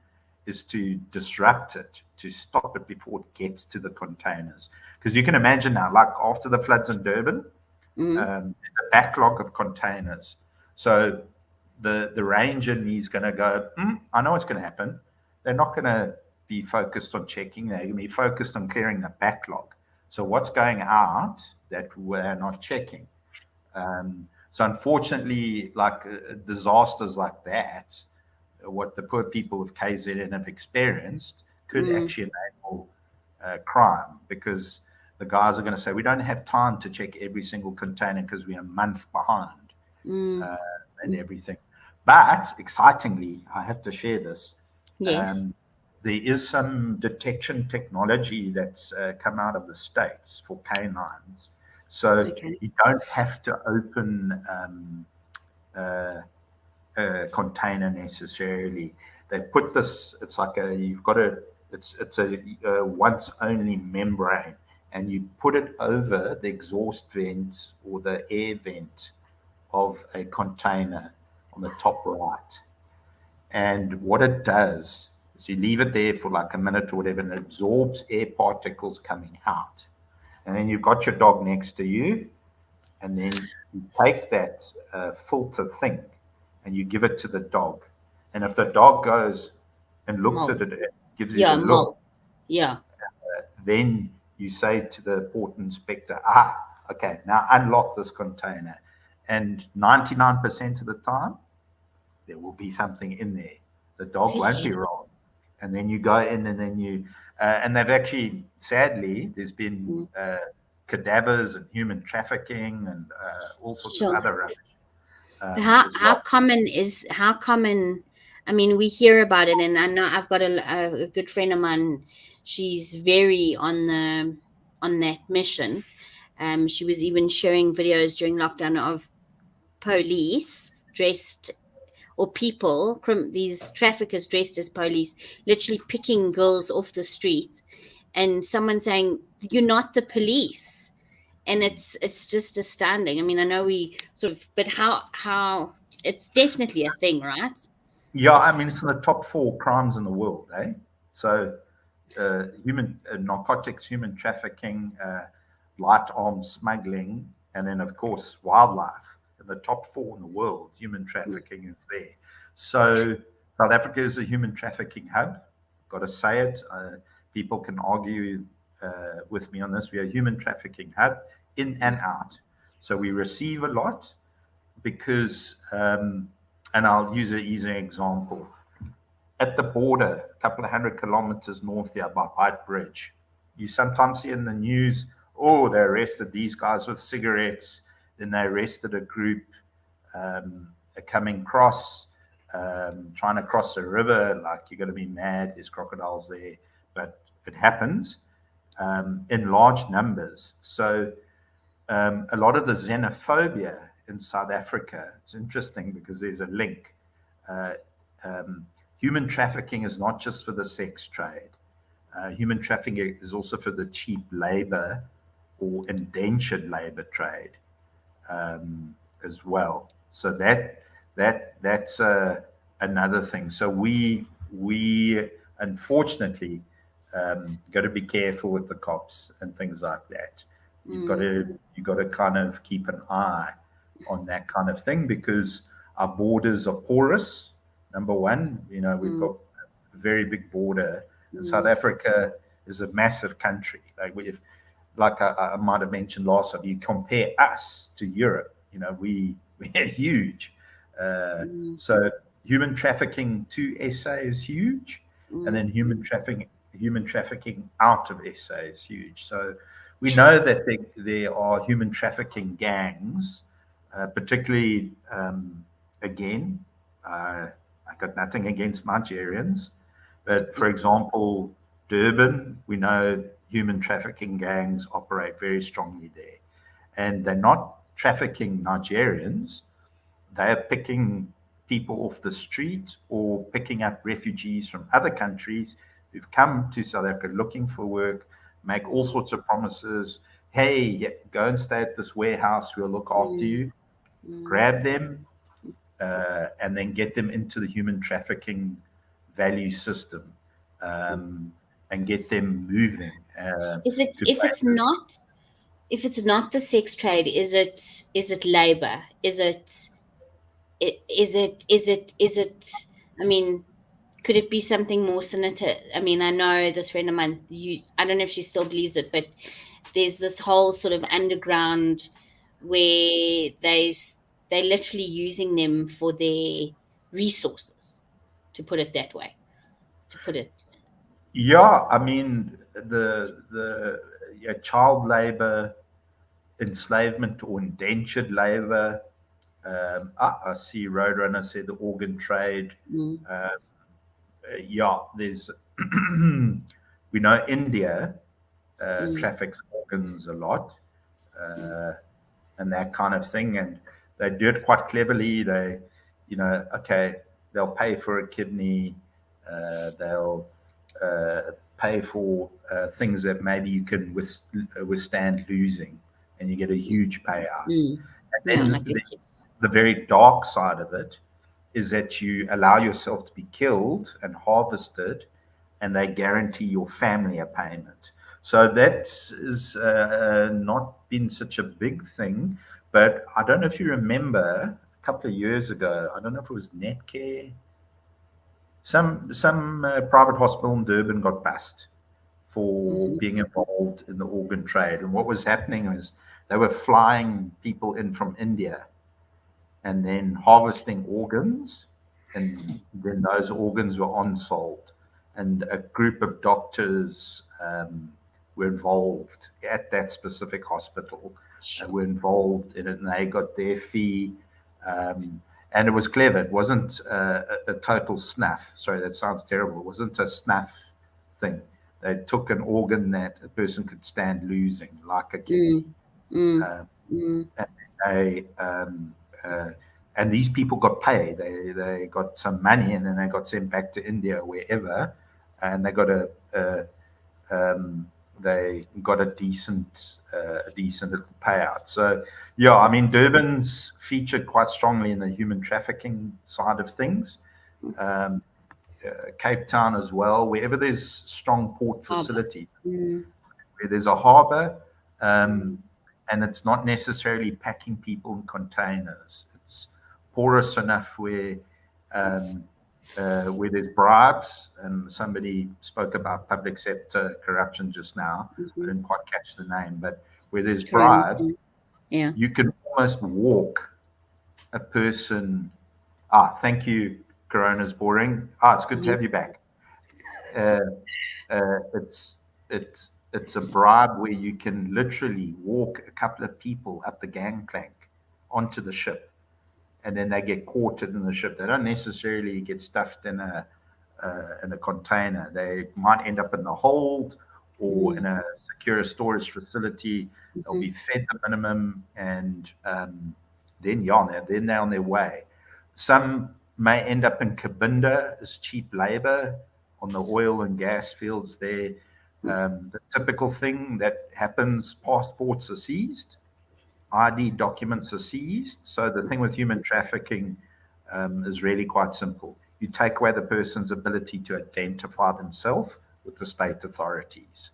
is to disrupt it, to stop it before it gets to the containers. Because you can imagine now, like after the floods in Durban, there's a backlog of containers. So the ranger is going to go, I know what's going to happen. They're not going to be focused on checking. They're going to be focused on clearing the backlog. So what's going out that we're not checking? So unfortunately, like disasters like that, what the poor people of KZN have experienced could actually enable crime, because the guys are going to say, we don't have time to check every single container because we're a month behind and everything. But excitingly, I have to share this. Yes. There is some detection technology that's come out of the States for canines. So you don't have to open a container necessarily. They put this, it's like it's a once only membrane, and you put it over the exhaust vent or the air vent of a container on the top right. And what it does is you leave it there for like a minute or whatever, and it absorbs air particles coming out. And then you've got your dog next to you, and then you take that filter thing and you give it to the dog. And if the dog goes and looks Malt. at it, gives you Yeah, the look, malt. Yeah. then you say to the port inspector, okay, now unlock this container. And 99% of the time, there will be something in there. The dog won't be Really? wrong. And then you go in and then and they've actually, sadly, there's been cadavers and human trafficking and all sorts of Sure. other rubbish as How well. common? I mean, we hear about it, and I know I've got a good friend of mine. She's very on that mission. She was even sharing videos during lockdown of police dressed or people, these traffickers dressed as police, literally picking girls off the street, and someone saying, "You're not the police." And it's just astounding. I mean, I know we sort of, but how it's definitely a thing, right? Yeah, I It's mean, it's in the top 4 crimes in the world, eh? So, human narcotics, human trafficking, light arms smuggling, and then, of course, wildlife. In the top 4 in the world, human trafficking is there. So, South Africa is a human trafficking hub. Got to say it. People can argue with me on this. We are a human trafficking hub in and out. So, we receive a lot because, and I'll use an easy example. At the border, a couple of 100 kilometers north here by White Bridge, you sometimes see in the news, oh, they arrested these guys with cigarettes. Then they arrested a group coming across, trying to cross a river. Like, you're going to be mad, there's crocodiles there. But it happens in large numbers. So a lot of the xenophobia in South Africa, it's interesting because there's a link. Human trafficking is not just for the sex trade. Human trafficking is also for the cheap labor or indentured labor trade as well. So that's another thing. So we unfortunately got to be careful with the cops and things like that. You've got to kind of keep an eye on that kind of thing because our borders are porous. Number one, we've got a very big border, and South Africa is a massive country. Like I might have mentioned last time, you compare us to Europe. We're huge. So human trafficking to SA is huge, and then human trafficking out of SA is huge. So we know that there are human trafficking gangs, particularly again. I got nothing against Nigerians, but for example, Durban, we know human trafficking gangs operate very strongly there, and they're not trafficking Nigerians. They are picking people off the street or picking up refugees from other countries who've come to South Africa looking for work, make all sorts of promises. Hey, go and stay at this warehouse. We'll look after you. Grab them and then get them into the human trafficking value system and get them moving. If it's not the sex trade, is it labor? I mean, could it be something more sinister? I mean, I know this friend of mine, I don't know if she still believes it, but there's this whole sort of underground where they're literally using them for their resources, to put it that way. Yeah, I mean the child labor, enslavement or indentured labor. I see Roadrunner said the organ trade. There's we know India traffics organs a lot and that kind of thing, and they do it quite cleverly. They, okay, they'll pay for a kidney, they'll pay for things that maybe you can withstand losing, and you get a huge payout. And then the very dark side of it is that you allow yourself to be killed and harvested, and they guarantee your family a payment. So that has not been such a big thing, But I don't know if you remember a couple of years ago, I don't know if it was Netcare, some private hospital in Durban got bust for being involved in the organ trade. And what was happening was they were flying people in from India and then harvesting organs, and then those organs were on-sold. And a group of doctors were involved at that specific hospital, were involved in it, and they got their fee. And it was clever. It wasn't a total snuff. Sorry, that sounds terrible. It wasn't a snuff thing. They took an organ that a person could stand losing, like a kidney. And they and these people got paid. They got some money, and then they got sent back to India or wherever, and they got a decent payout. So yeah, I mean, Durban's featured quite strongly in the human trafficking side of things. Cape Town as well, wherever there's strong port facility, where there's a harbour, and it's not necessarily packing people in containers. It's porous enough where there's bribes, and somebody spoke about public sector corruption just now. I didn't quite catch the name, but where there's bribes, you can almost walk a person. Thank you. Corona's boring. It's good to have you back. It's a bribe where you can literally walk a couple of people up the gangplank onto the ship, and then they get caught in the ship. They don't necessarily get stuffed in a container. They might end up in the hold or in a secure storage facility. They'll be fed the minimum, and then they're on their way. Some may end up in Cabinda as cheap labor on the oil and gas fields there. The typical thing that happens, passports are seized, ID documents are seized. So the thing with human trafficking is really quite simple. You take away the person's ability to identify themselves with the state authorities.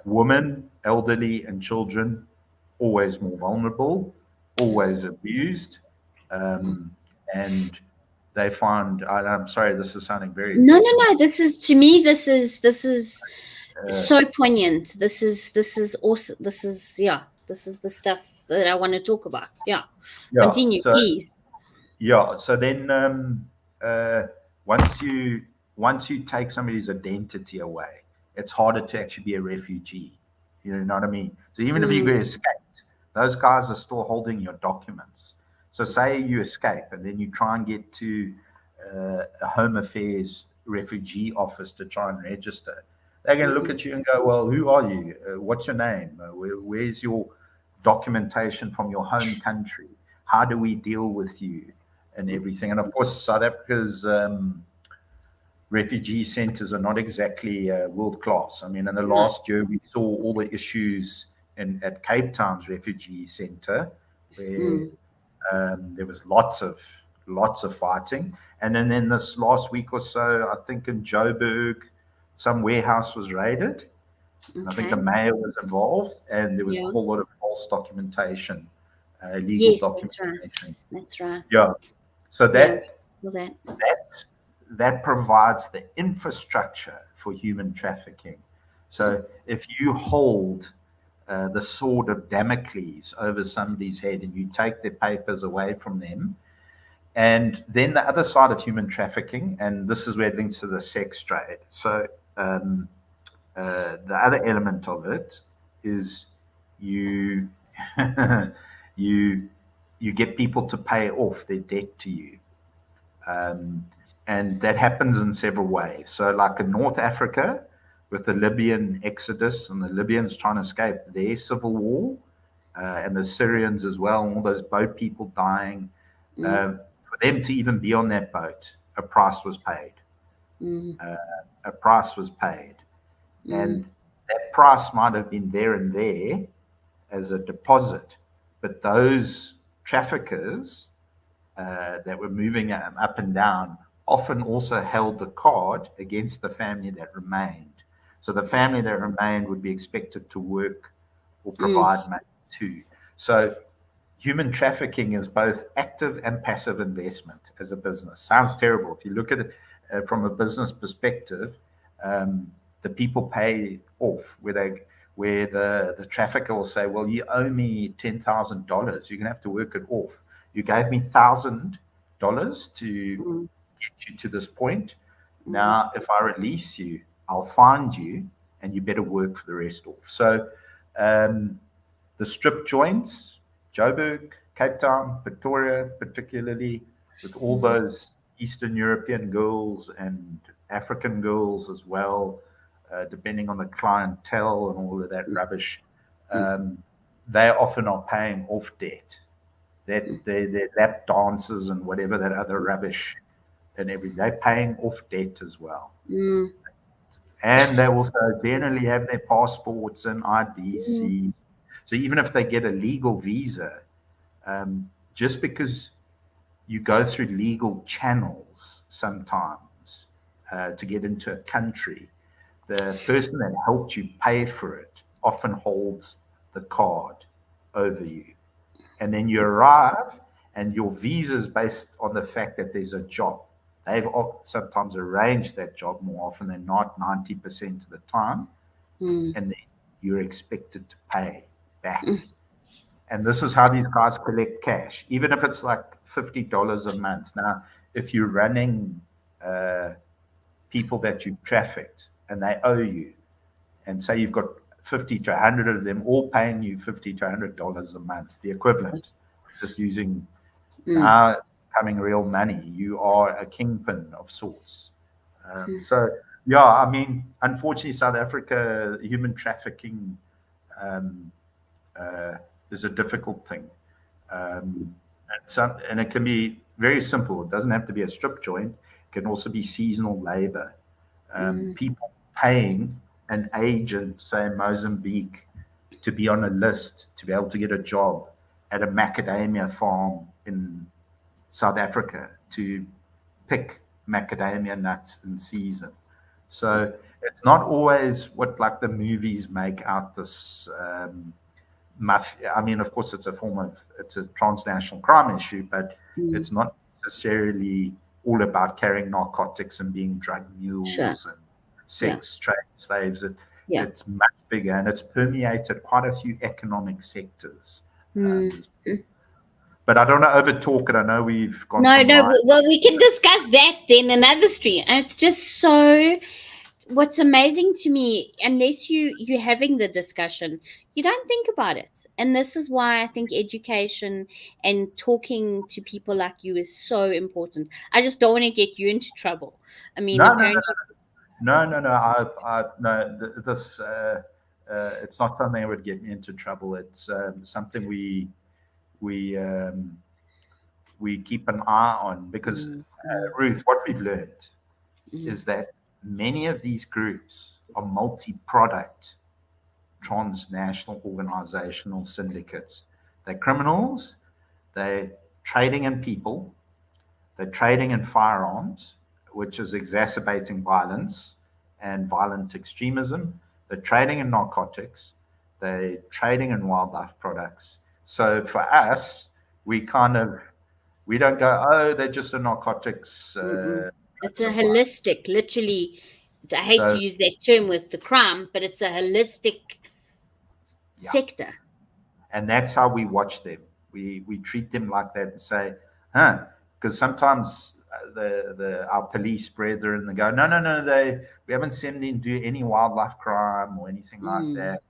Women, elderly, and children, always more vulnerable, always abused, and they find. I'm sorry, this is sounding very. No. This is, to me, this is so poignant. This is awesome. This is the stuff that I want to talk about. Continue, please. So then once you take somebody's identity away, it's harder to actually be a refugee. You know what I mean? So even if you get escaped, those guys are still holding your documents. So say you escape and then you try and get to a Home Affairs refugee office to try and register. They're going to look at you and go, well, who are you? What's your name? Where's your documentation from your home country? How do we deal with you and everything? And of course, South Africa's refugee centers are not exactly world class. I mean, in the last year, we saw all the issues at Cape Town's refugee center, where there was lots of fighting. And then this last week or so, I think in Joburg, some warehouse was raided. I think the mayor was involved, and there was a whole lot of false documentation, illegal documentation. That's right. Yeah. So that provides the infrastructure for human trafficking. So if you hold the sword of Damocles over somebody's head and you take their papers away from them, and then the other side of human trafficking, and this is where it links to the sex trade. So the other element of it is you get people to pay off their debt to you. And that happens in several ways. So like in North Africa, with the Libyan exodus and the Libyans trying to escape their civil war, and the Syrians as well, and all those boat people dying, for them to even be on that boat, a price was paid. A price was paid. And that price might have been there and there as a deposit, but those traffickers that were moving up and down often also held the card against the family that remained. So the family that remained would be expected to work or provide money too. So human trafficking is both active and passive investment as a business. Sounds terrible. If you look at it from a business perspective, the people pay off where the trafficker will say, well, you owe me $10,000. You're going to have to work it off. You gave me $1,000 to get you to this point. Now, if I release you, I'll find you and you better work for the rest off. So the strip joints, Joburg, Cape Town, Pretoria, particularly with all those Eastern European girls and African girls as well, depending on the clientele and all of that rubbish, they often are paying off debt. Their lap dances and whatever that other rubbish and they're paying off debt as well. And they also generally have their passports and IDCs. So even if they get a legal visa, just because you go through legal channels sometimes to get into a country, the person that helped you pay for it often holds the card over you. And then you arrive and your visa is based on the fact that there's a job. They've sometimes arranged that job more often than not, 90% of the time. And then you're expected to pay back. And this is how these guys collect cash, even if it's like $50 a month. Now, if you're running people that you've trafficked and they owe you, and say you've got 50 to 100 of them all paying you $50 to $100 a month, the equivalent, just using now becoming real money, you are a kingpin of sorts. So, yeah, I mean, unfortunately, South Africa, human trafficking is a difficult thing. And it can be very simple. It doesn't have to be a strip joint. It can also be seasonal labor. People paying an agent, say in Mozambique, to be on a list, to be able to get a job at a macadamia farm in South Africa to pick macadamia nuts in season. So it's not always what like the movies make out this I mean, of course, it's a transnational crime issue, but it's not necessarily all about carrying narcotics and being drug mules and sex trade slaves. It's much bigger, and it's permeated quite a few economic sectors. But I don't want to over talk it. I know we've gone. Well, we can discuss that then another stream. And it's just so. What's amazing to me, unless you're having the discussion, you don't think about it. And this is why I think education and talking to people like you is so important. I just don't want to get you into trouble. I mean, apparently. No. This it's not something that would get me into trouble. It's something we keep an eye on because Ruth, what we've learned is that many of these groups are multi-product transnational organizational syndicates. They're criminals, they're trading in people, they're trading in firearms, which is exacerbating violence and violent extremism. They're trading in narcotics, they're trading in wildlife products. So for us, we don't go, oh, they're just a narcotics. It's a holistic, literally. I hate to use that term with the crime, but it's a holistic sector. And that's how we watch them. We treat them like that and say, because sometimes our police brethren, they go, no, we haven't seen them do any wildlife crime or anything like that.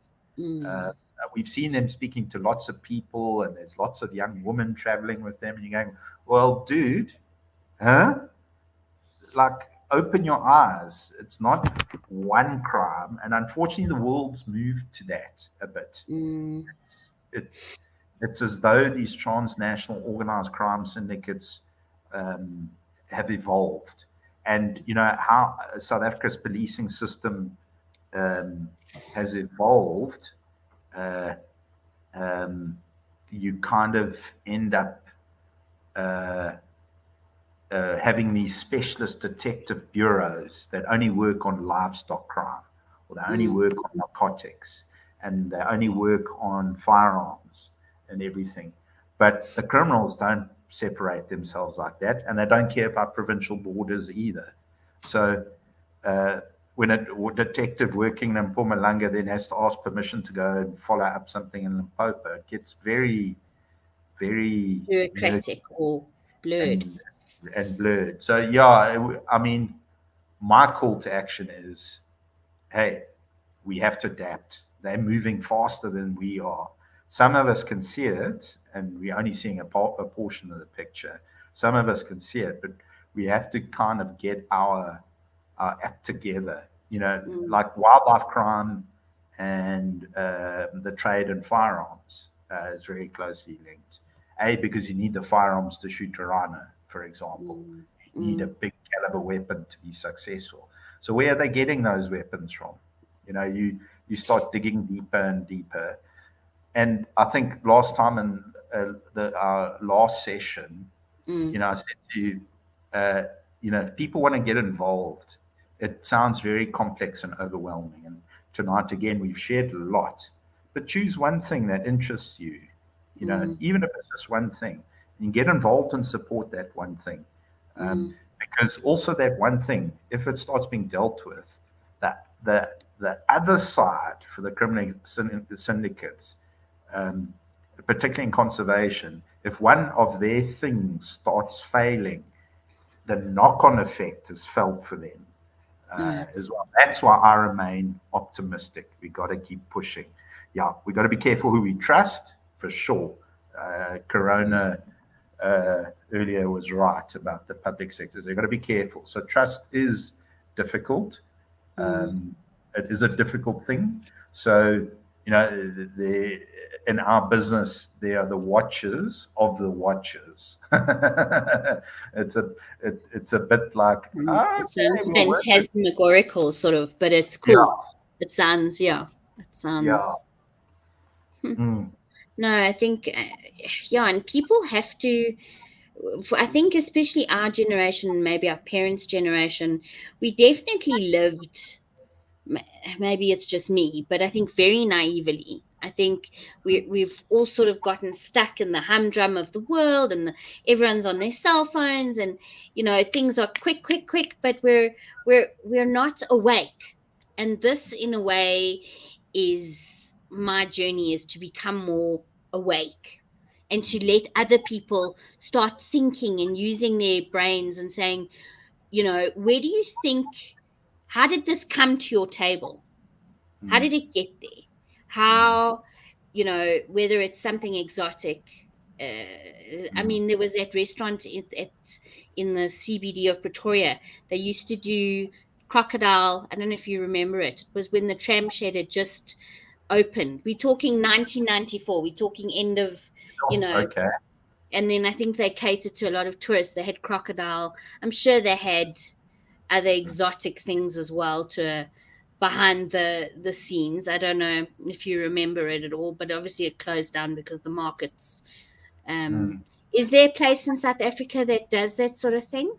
We've seen them speaking to lots of people, and there's lots of young women traveling with them, and you're going, well, dude, like, open your eyes. It's not one crime, and unfortunately the world's moved to that a bit. It's as though these transnational organized crime syndicates have evolved, and you know how South Africa's policing system has evolved. You kind of end up having these specialist detective bureaus that only work on livestock crime, or they only work on narcotics, and they only work on firearms and everything. But the criminals don't separate themselves like that, and they don't care about provincial borders either. So when a detective working in Mpumalanga then has to ask permission to go and follow up something in Limpopo, it gets very, very bureaucratic or blurred. and blurred. So yeah, I mean, my call to action is, hey, we have to adapt. They're moving faster than we are. Some of us can see it, and we're only seeing a portion of the picture. Some of us can see it, but we have to kind of get our act together. You know, like wildlife crime and the trade in firearms is very closely linked. Because you need the firearms to shoot a rhino, for example. You need a big caliber weapon to be successful. So where are they getting those weapons from? You know, you start digging deeper and deeper. And I think last time in the last session, you know, I said to you, you know, if people want to get involved, it sounds very complex and overwhelming. And tonight, again, we've shared a lot. But choose one thing that interests you, you know, even if it's just one thing, and get involved and support that one thing. Because also that one thing, if it starts being dealt with, that the other side for the criminal syndicates, particularly in conservation, if one of their things starts failing, the knock-on effect is felt for them as well. That's why I remain optimistic. We got to keep pushing. Yeah, we got to be careful who we trust, for sure. Corona earlier was right about the public sectors. They've got to be careful. So trust is difficult. It is a difficult thing. So, you know, in our business, they are the watchers of the watchers. It's a bit like it sounds phantasmagorical, sort of, but it's cool. Yeah. It sounds. No, I think, and people have to. I think especially our generation, maybe our parents' generation, we definitely lived. Maybe it's just me, but I think very naively. I think we've all sort of gotten stuck in the humdrum of the world, and everyone's on their cell phones, and you know things are quick, but we're not awake. And this, in a way, is my journey: is to become more awake and to let other people start thinking and using their brains and saying, you know, where do you think? How did this come to your table? How did it get there? How, you know, whether it's something exotic. I mean, there was that restaurant in the CBD of Pretoria. They used to do crocodile. I don't know if you remember it. It was when the tram shed had just opened. We're talking 1994. We're talking end of, you know. Okay. And then I think they catered to a lot of tourists. They had crocodile. I'm sure they had other exotic things as well behind the scenes. I don't know if you remember it at all, but obviously it closed down because the markets. Is there a place in South Africa that does that sort of thing?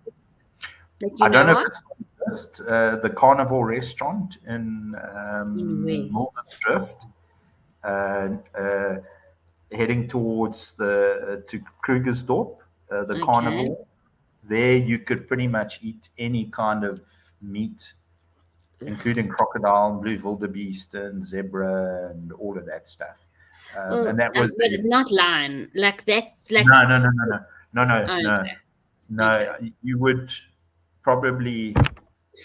I don't know if it's just the Carnival restaurant in Northern Drift, heading towards to Krugersdorp, the Carnival. There you could pretty much eat any kind of meat, including crocodile, blue wildebeest, and zebra, and all of that stuff. And that was but not lion, like that. Like no. You would probably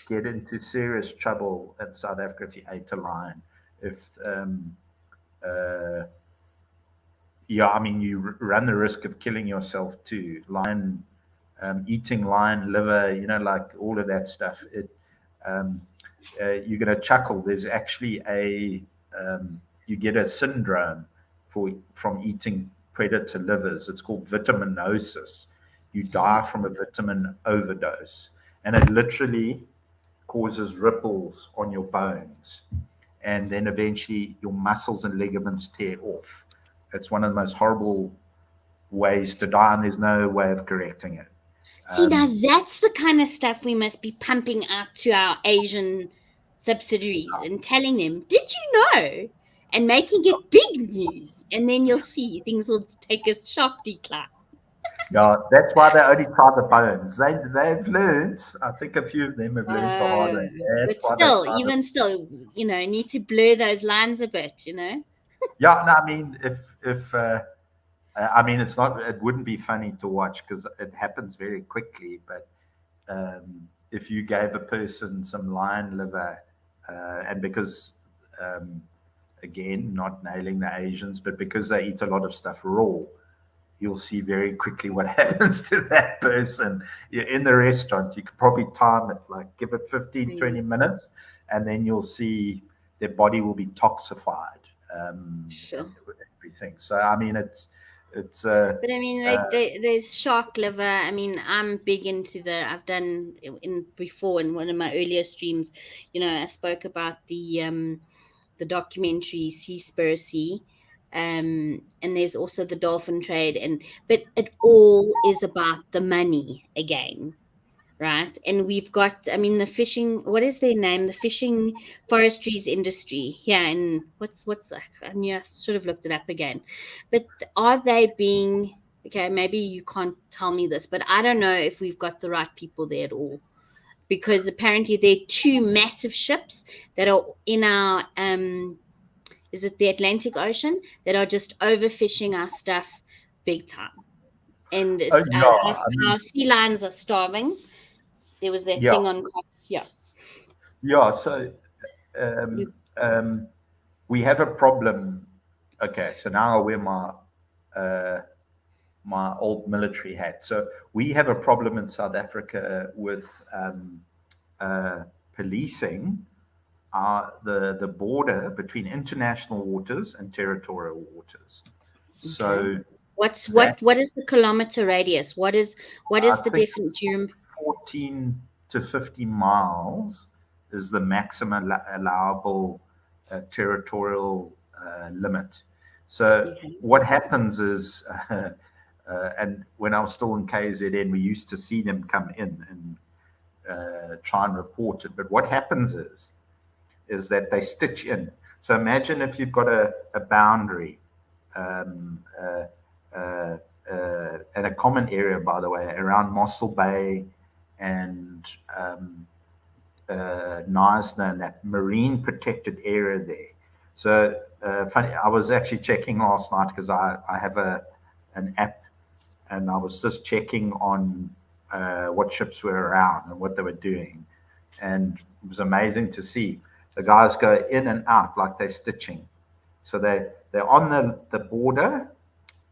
get into serious trouble in South Africa if you ate a lion. I mean, you run the risk of killing yourself too. Lion. Eating lion liver, you know, like all of that stuff. You're going to chuckle. There's actually you get a syndrome from eating predator livers. It's called vitaminosis. You die from a vitamin overdose, and it literally causes ripples on your bones, and then eventually your muscles and ligaments tear off. It's one of the most horrible ways to die, and there's no way of correcting it. See, now that's the kind of stuff we must be pumping out to our Asian subsidiaries and telling them, did you know? and making it big news. And then you'll see things will take a sharp decline. Yeah, that's why they only tie the bones. They've learned. I think a few of them have learned the hard way. That's But why they still, tie the. even still, need to blur those lines a bit. Yeah, no, I mean, if I mean, it's not. It wouldn't be funny to watch because it happens very quickly. But if you gave a person some lion liver, and because again, not nailing the Asians, but because they eat a lot of stuff raw, you'll see very quickly what happens to that person. You're in the restaurant, you could probably time it, like give it 15, 20 minutes, and then you'll see their body will be toxified. Sure. And everything. So, I mean, it's. But I mean, there's shark liver. I mean, I'm big into I've done before in one of my earlier streams. I spoke about the documentary Seaspiracy, and there's also the dolphin trade, but it all is about the money again, right? And we've got, I mean, the fishing. What is their name? The fishing forestries industry. Yeah, and what's I knew I should have looked it up again, but are they being okay? Maybe you can't tell me this, but I don't know if we've got the right people there at all. Because apparently there are two massive ships that are in our is it the Atlantic Ocean, that are just overfishing our stuff big time, and it's Yeah, I mean, our sea lions are starving. There was that yeah, thing on, yeah. yeah. So um, um, we have a problem. Okay, so now I wear uh, my old military hat. So we have a problem in South Africa with policing the border between international waters and territorial waters. Okay. So that What is the kilometer radius? What is I the think difference? Do you 14 to 50 miles is the maximum allowable territorial limit. So okay. what happens is, and when I was still in KZN, we used to see them come in and try and report it. But what happens is that they stitch in. So imagine if you've got a boundary um, uh, and a common area, by the way, around Mossel Bay and Knysna and that marine protected area there. So funny, I was actually checking last night because I have an app, and I was just checking on what ships were around and what they were doing, and it was amazing to see. The guys go in and out like they're stitching. So they're on the border,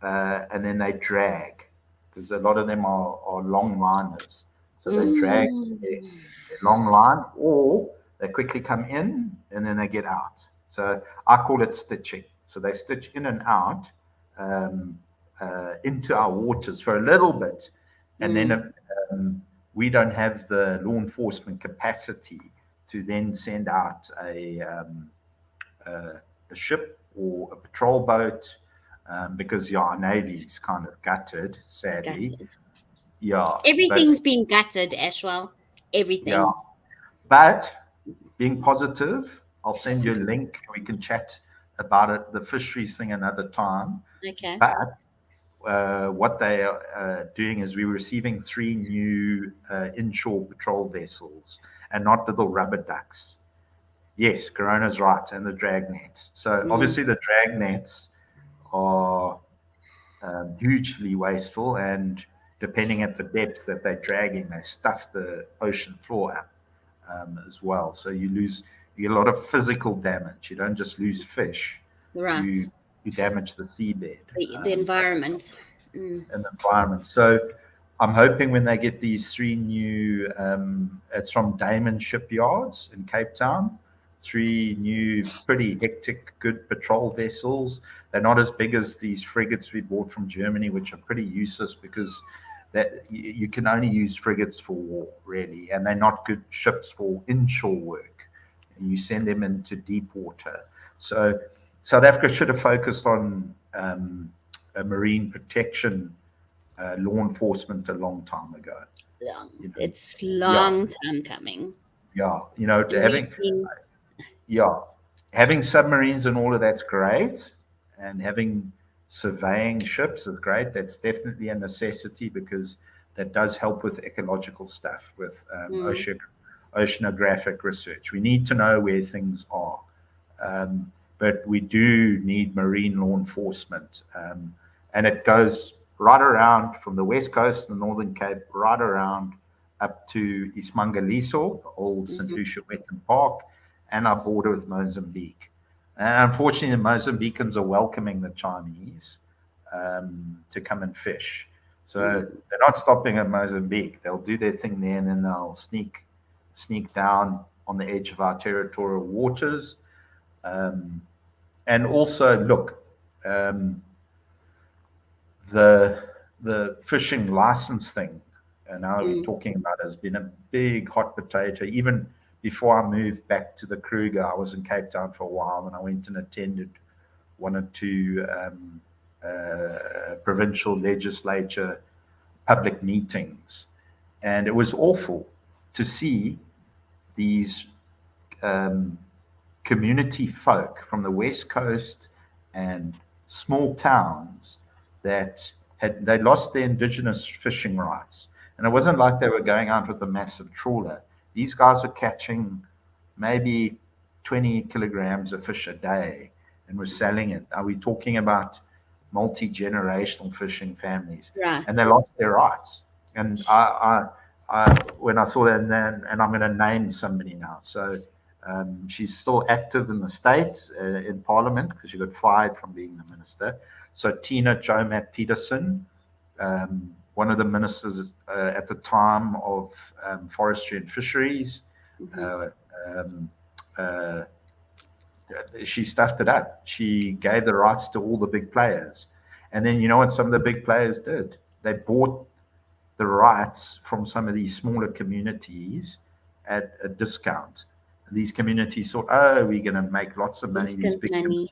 and then they drag, because a lot of them are long liners. So they drag their long line, or they quickly come in and then they get out. So I call it stitching. So they stitch in and out into our waters for a little bit, and then we don't have the law enforcement capacity to then send out a ship or a patrol boat, because our navy's kind of gutted, sadly. Gutted. Yeah, Everything's but been gutted, Ashwell. yeah, Everything. but being positive, I'll send you a link. We can chat about it, the fisheries thing, another time. Okay. But what they are doing is we're receiving 3 new inshore patrol vessels, and not little rubber ducks. Yes, Corona's right, and the drag nets. So obviously the drag nets are hugely wasteful, and depending at the depth that they're dragging, they stuff the ocean floor up as well. So you get a lot of physical damage. You don't just lose fish. Right. You damage the seabed. The environment. And the environment. So I'm hoping when they get these 3 new, it's from Damon Shipyards in Cape Town, 3 new, pretty hectic, good patrol vessels. They're not as big as these frigates we bought from Germany, which are pretty useless because that you can only use frigates for war, really, and they're not good ships for inshore work. And you send them into deep water. So South Africa should have focused on a marine protection law enforcement a long time ago. It's long time coming. Yeah, And having we've seen, yeah, having submarines and all of that's great, and having surveying ships is great. That's definitely a necessity because that does help with ecological stuff, with oceanographic research. We need to know where things are. But we do need marine law enforcement. And it goes right around from the west coast and the Northern Cape, right around up to Ismangaliso, the old St. Lucia Wetland Park, and our border with Mozambique. And unfortunately, the Mozambicans are welcoming the Chinese to come and fish. So they're not stopping at Mozambique. They'll do their thing there, and then they'll sneak down on the edge of our territorial waters. And also, look, the fishing license thing, and now we're talking about, has been a big hot potato. Even before I moved back to the Kruger, I was in Cape Town for a while, and I went and attended one or two provincial legislature public meetings, and it was awful to see these community folk from the West Coast and small towns that they lost their indigenous fishing rights. And it wasn't like they were going out with a massive trawler. These guys were catching maybe 20 kilograms of fish a day and were selling it. Are we talking about multi-generational fishing families? Right. And they lost their rights. And I when I saw that, and I'm going to name somebody now. So she's still active in the state, in Parliament, because she got fired from being the minister. So Tina Jomat Peterson, one of the ministers at the time of forestry and fisheries, she stuffed it up. She gave the rights to all the big players. And then you know what some of the big players did? They bought the rights from some of these smaller communities at a discount. These communities thought, oh, we're going to make lots of money. These big money.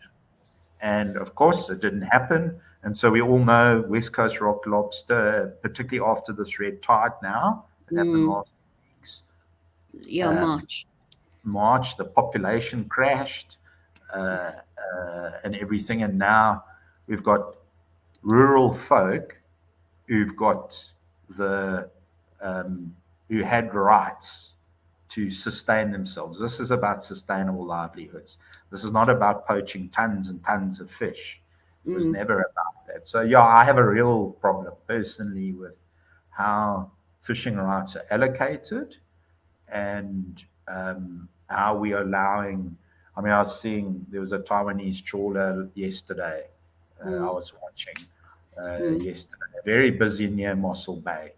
And of course, it didn't happen. And so we all know West Coast rock lobster, particularly after this red tide now, it happened last weeks. Yeah, March, the population crashed and everything. And now we've got rural folk who've got who had rights to sustain themselves. This is about sustainable livelihoods. This is not about poaching tons and tons of fish. It was never about that. So yeah, I have a real problem personally with how fishing rights are allocated and how we are allowing. I mean, I was seeing there was a Taiwanese trawler yesterday. I was watching yesterday, very busy near Mossel Bay,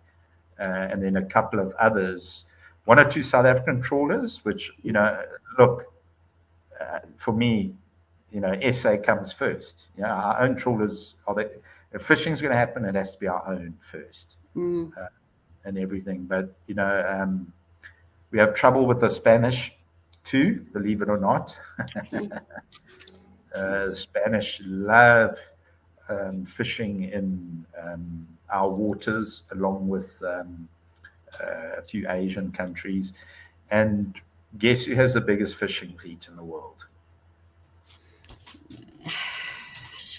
and then a couple of others. One or two South African trawlers, which, you know, look, for me, you know, SA comes first. You know, our own trawlers are the, if fishing's going to happen, it has to be our own first and everything. But, you know, we have trouble with the Spanish too, believe it or not. Spanish love fishing in our waters, along with a few Asian countries. And guess who has the biggest fishing fleet in the world?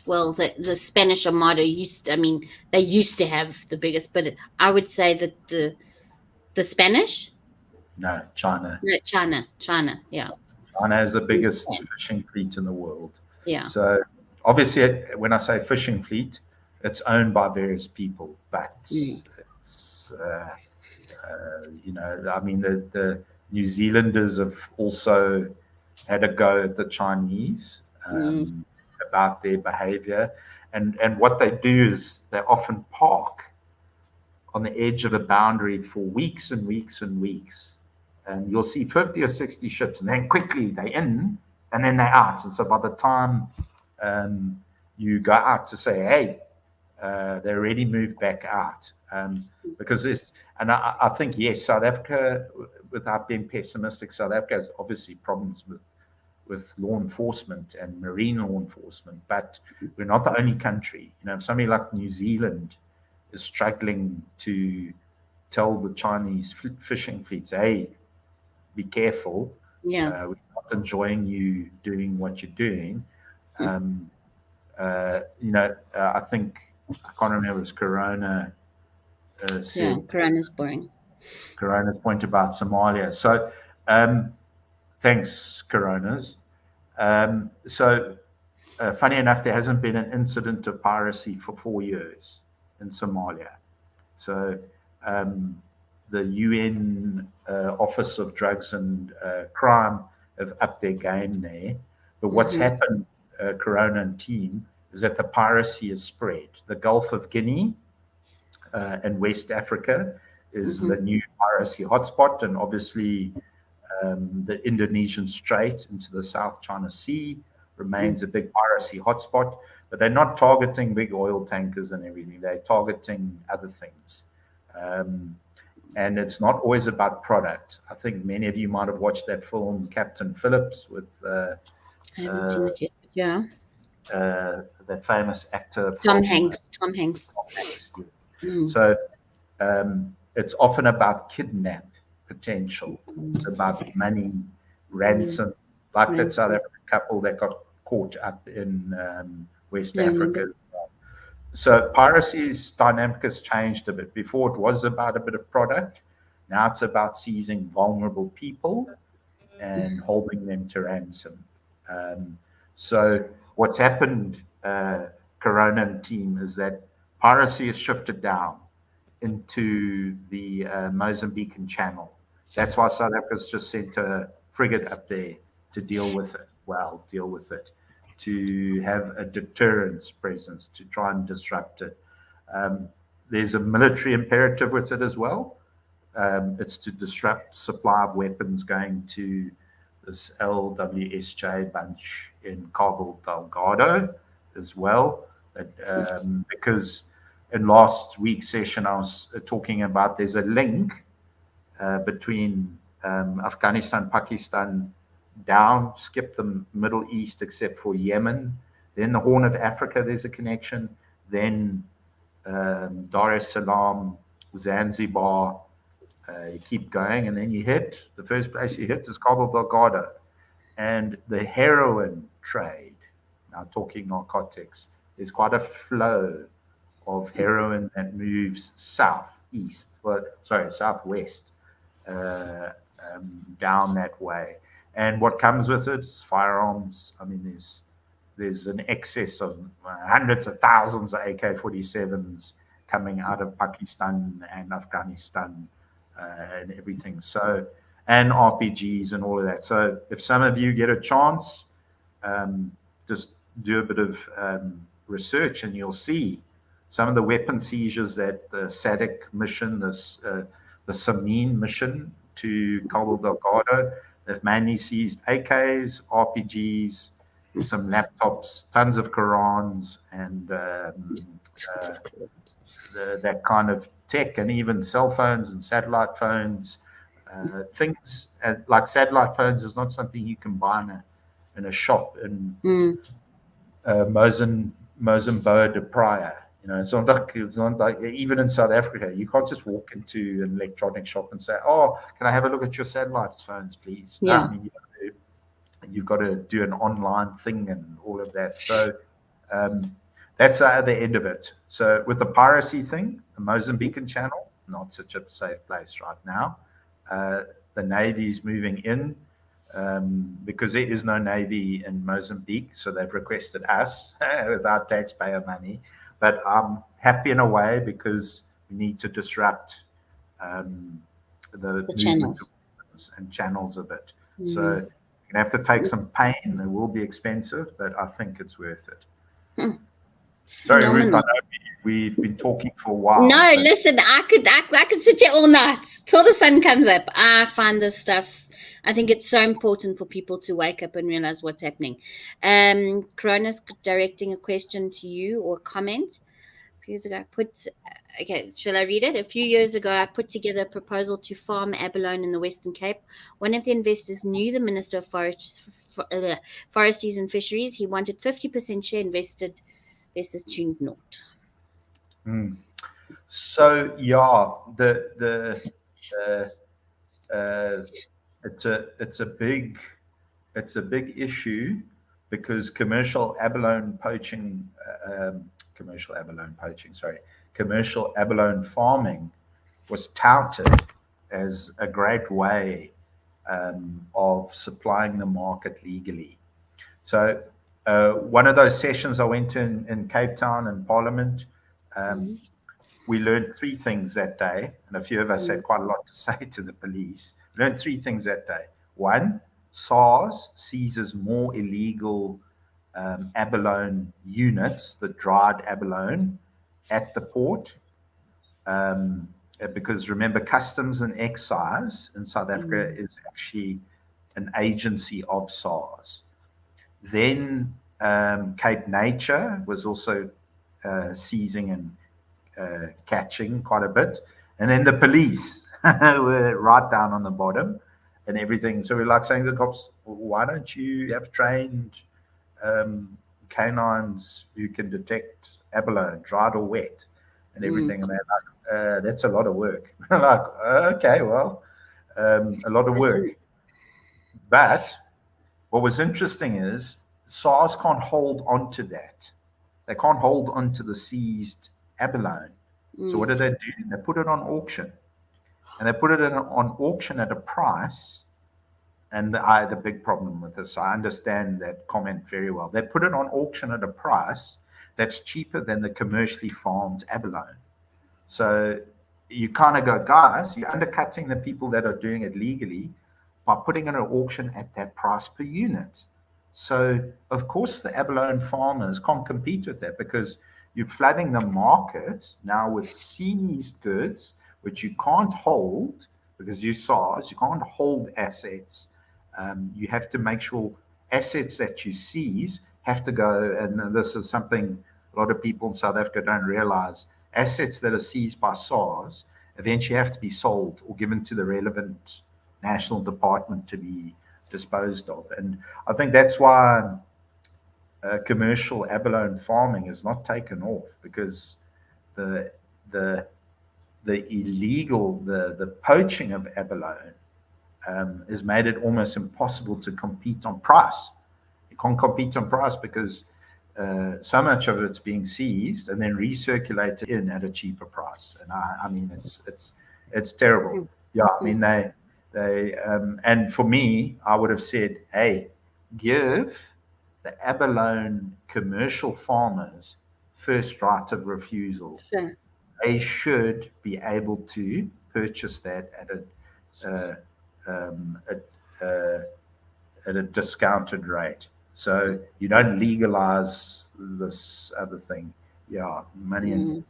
Well, the Spanish Armada they used to have the biggest, but I would say that the Spanish? No, China. No, China, yeah. China has the biggest fishing fleet in the world. Yeah. So obviously, when I say fishing fleet, it's owned by various people, but it's you know, I mean, the New Zealanders have also had a go at the Chinese about their behavior, and what they do is they often park on the edge of a boundary for weeks and weeks and weeks, and you'll see 50 or 60 ships, and then quickly they're in, and then they're out. And so by the time you go out to say, hey, they already moved back out, because this, and I think, yes, South Africa, without being pessimistic, South Africa has obviously problems with law enforcement and marine law enforcement, but we're not the only country. You know, somebody like New Zealand is struggling to tell the Chinese fishing fleets, hey, be careful. Yeah. We're not enjoying you doing what you're doing. I think, I can't remember, it was Corona said, Corona's boring. Corona's point about Somalia. So thanks, Coronas. Funny enough, there hasn't been an incident of piracy for 4 years in Somalia. So the UN Office of Drugs and Crime have upped their game there. But what's happened, Corona and team, is that the piracy has spread. The Gulf of Guinea and West Africa is the new piracy hotspot, and obviously the Indonesian Strait into the South China Sea remains a big piracy hotspot, but they're not targeting big oil tankers and everything. They're targeting other things. And it's not always about product. I think many of you might have watched that film, Captain Phillips, with I haven't seen it yet. Yeah. that famous actor. Tom Hanks. So it's often about kidnap potential. It's about money, ransom, like that South African couple that got caught up in West Africa. So piracy's dynamic has changed a bit. Before it was about a bit of product. Now it's about seizing vulnerable people and holding them to ransom. So what's happened, Corona and team, is that piracy has shifted down into the Mozambican Channel. That's why South Africa's just sent a frigate up there to deal with it, to have a deterrence presence, to try and disrupt it. There's a military imperative with it as well. It's to disrupt supply of weapons going to this LWSJ bunch in Cabo Delgado as well. Because in last week's session, I was talking about there's a link between Afghanistan, Pakistan, down, skip the Middle East except for Yemen, then the Horn of Africa, there's a connection, then Dar es Salaam, Zanzibar, you keep going, and then you hit, the first place you hit is Cabo Delgado. And the heroin trade, now talking narcotics, there's quite a flow of heroin that moves southwest, down that way. And what comes with it is firearms. I mean, there's an excess of hundreds of thousands of AK-47s coming out of Pakistan and Afghanistan and everything. So, and RPGs and all of that. So if some of you get a chance, just do a bit of research and you'll see some of the weapon seizures that the SADC mission, the Samin mission to Cabo Delgado, they've mainly seized AKs, RPGs, some laptops, tons of Qurans, and that kind of tech, and even cell phones and satellite phones. Things like satellite phones is not something you can buy in a shop in Mozambique de Praia. It's not like even in South Africa, you can't just walk into an electronic shop and say, "Oh, can I have a look at your satellite phones, please?" Yeah. No, I mean, you've got to do an online thing and all of that. So that's the other end of it. So with the piracy thing, the Mozambican Channel, not such a safe place right now. The Navy's moving in because there is no Navy in Mozambique, so they've requested us without taxpayer money. But I'm happy in a way because we need to disrupt the channels and channels of it. So you're going to have to take some pain. It will be expensive, but I think it's worth it. Sorry, Ruth, I know we've been talking for a while. No, listen, I could sit here all night till the sun comes up. I find this stuff, I think it's so important for people to wake up and realize what's happening. Corona's directing a question to you or a comment. A few years ago, shall I read it? A few years ago, I put together a proposal to farm abalone in the Western Cape. One of the investors knew the Minister of Forestries and Fisheries. He wanted 50% share. Investors tuned naught. So yeah, it's a big it's a big issue because commercial abalone poaching, commercial abalone farming was touted as a great way of supplying the market legally. So one of those sessions I went to in Cape Town in Parliament, we learned three things that day, and a few of us had quite a lot to say to the police. We learned three things that day. One, SARS seizes more illegal abalone units, the dried abalone, at the port. Because remember, customs and excise in South Africa is actually an agency of SARS. Then Cape Nature was also seizing and catching quite a bit. And then the police were right down on the bottom and everything. So we're like saying to the cops, why don't you have trained canines who can detect abalone, dried or wet, and everything? And they're like, that's a lot of work. Like, okay, well, a lot of work. But what was interesting is SARS can't hold on to that. They can't hold on to the seized abalone. So what do? They put it on auction. And they put it on auction at a price. And I had a big problem with this. I understand that comment very well. They put it on auction at a price that's cheaper than the commercially farmed abalone. So you kind of go, guys, you're undercutting the people that are doing it legally by putting it at auction at that price per unit. So, of course, the abalone farmers can't compete with that because you're flooding the market now with seized goods, which you can't hold because you SARS, you can't hold assets. You have to make sure assets that you seize have to go, and this is something a lot of people in South Africa don't realize, assets that are seized by SARS eventually have to be sold or given to the relevant national department to be disposed of. And I think that's why commercial abalone farming is not taken off, because the illegal, the poaching of abalone has made it almost impossible to compete on price. You can't compete on price because so much of it's being seized and then recirculated in at a cheaper price. And I mean, it's terrible. Yeah, I mean, they and for me, I would have said, hey, give the abalone commercial farmers first right of refusal. Sure. They should be able to purchase that at a discounted rate. So you don't legalize this other thing. Yeah, money and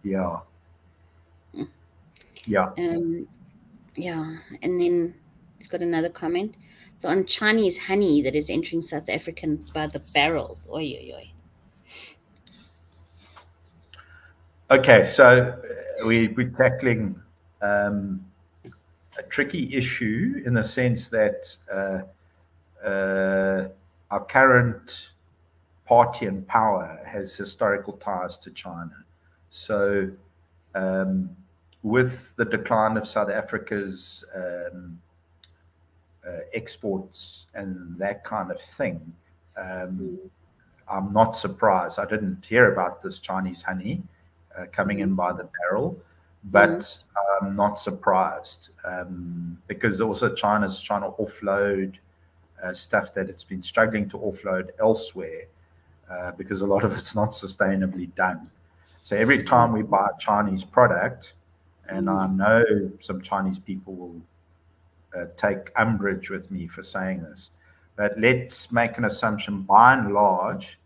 yeah. Yeah, and then he's got another comment. So on Chinese honey that is entering South African by the barrels. Oi, oi, oi. Okay, so we're tackling a tricky issue in the sense that our current party in power has historical ties to China. So with the decline of South Africa's exports and that kind of thing, I'm not surprised. I didn't hear about this Chinese honey coming in by the barrel, but I'm not surprised because also China's trying to offload stuff that it's been struggling to offload elsewhere because a lot of it's not sustainably done. So every time we buy a Chinese product, and I know some Chinese people will take umbrage with me for saying this, but let's make an assumption, by and large,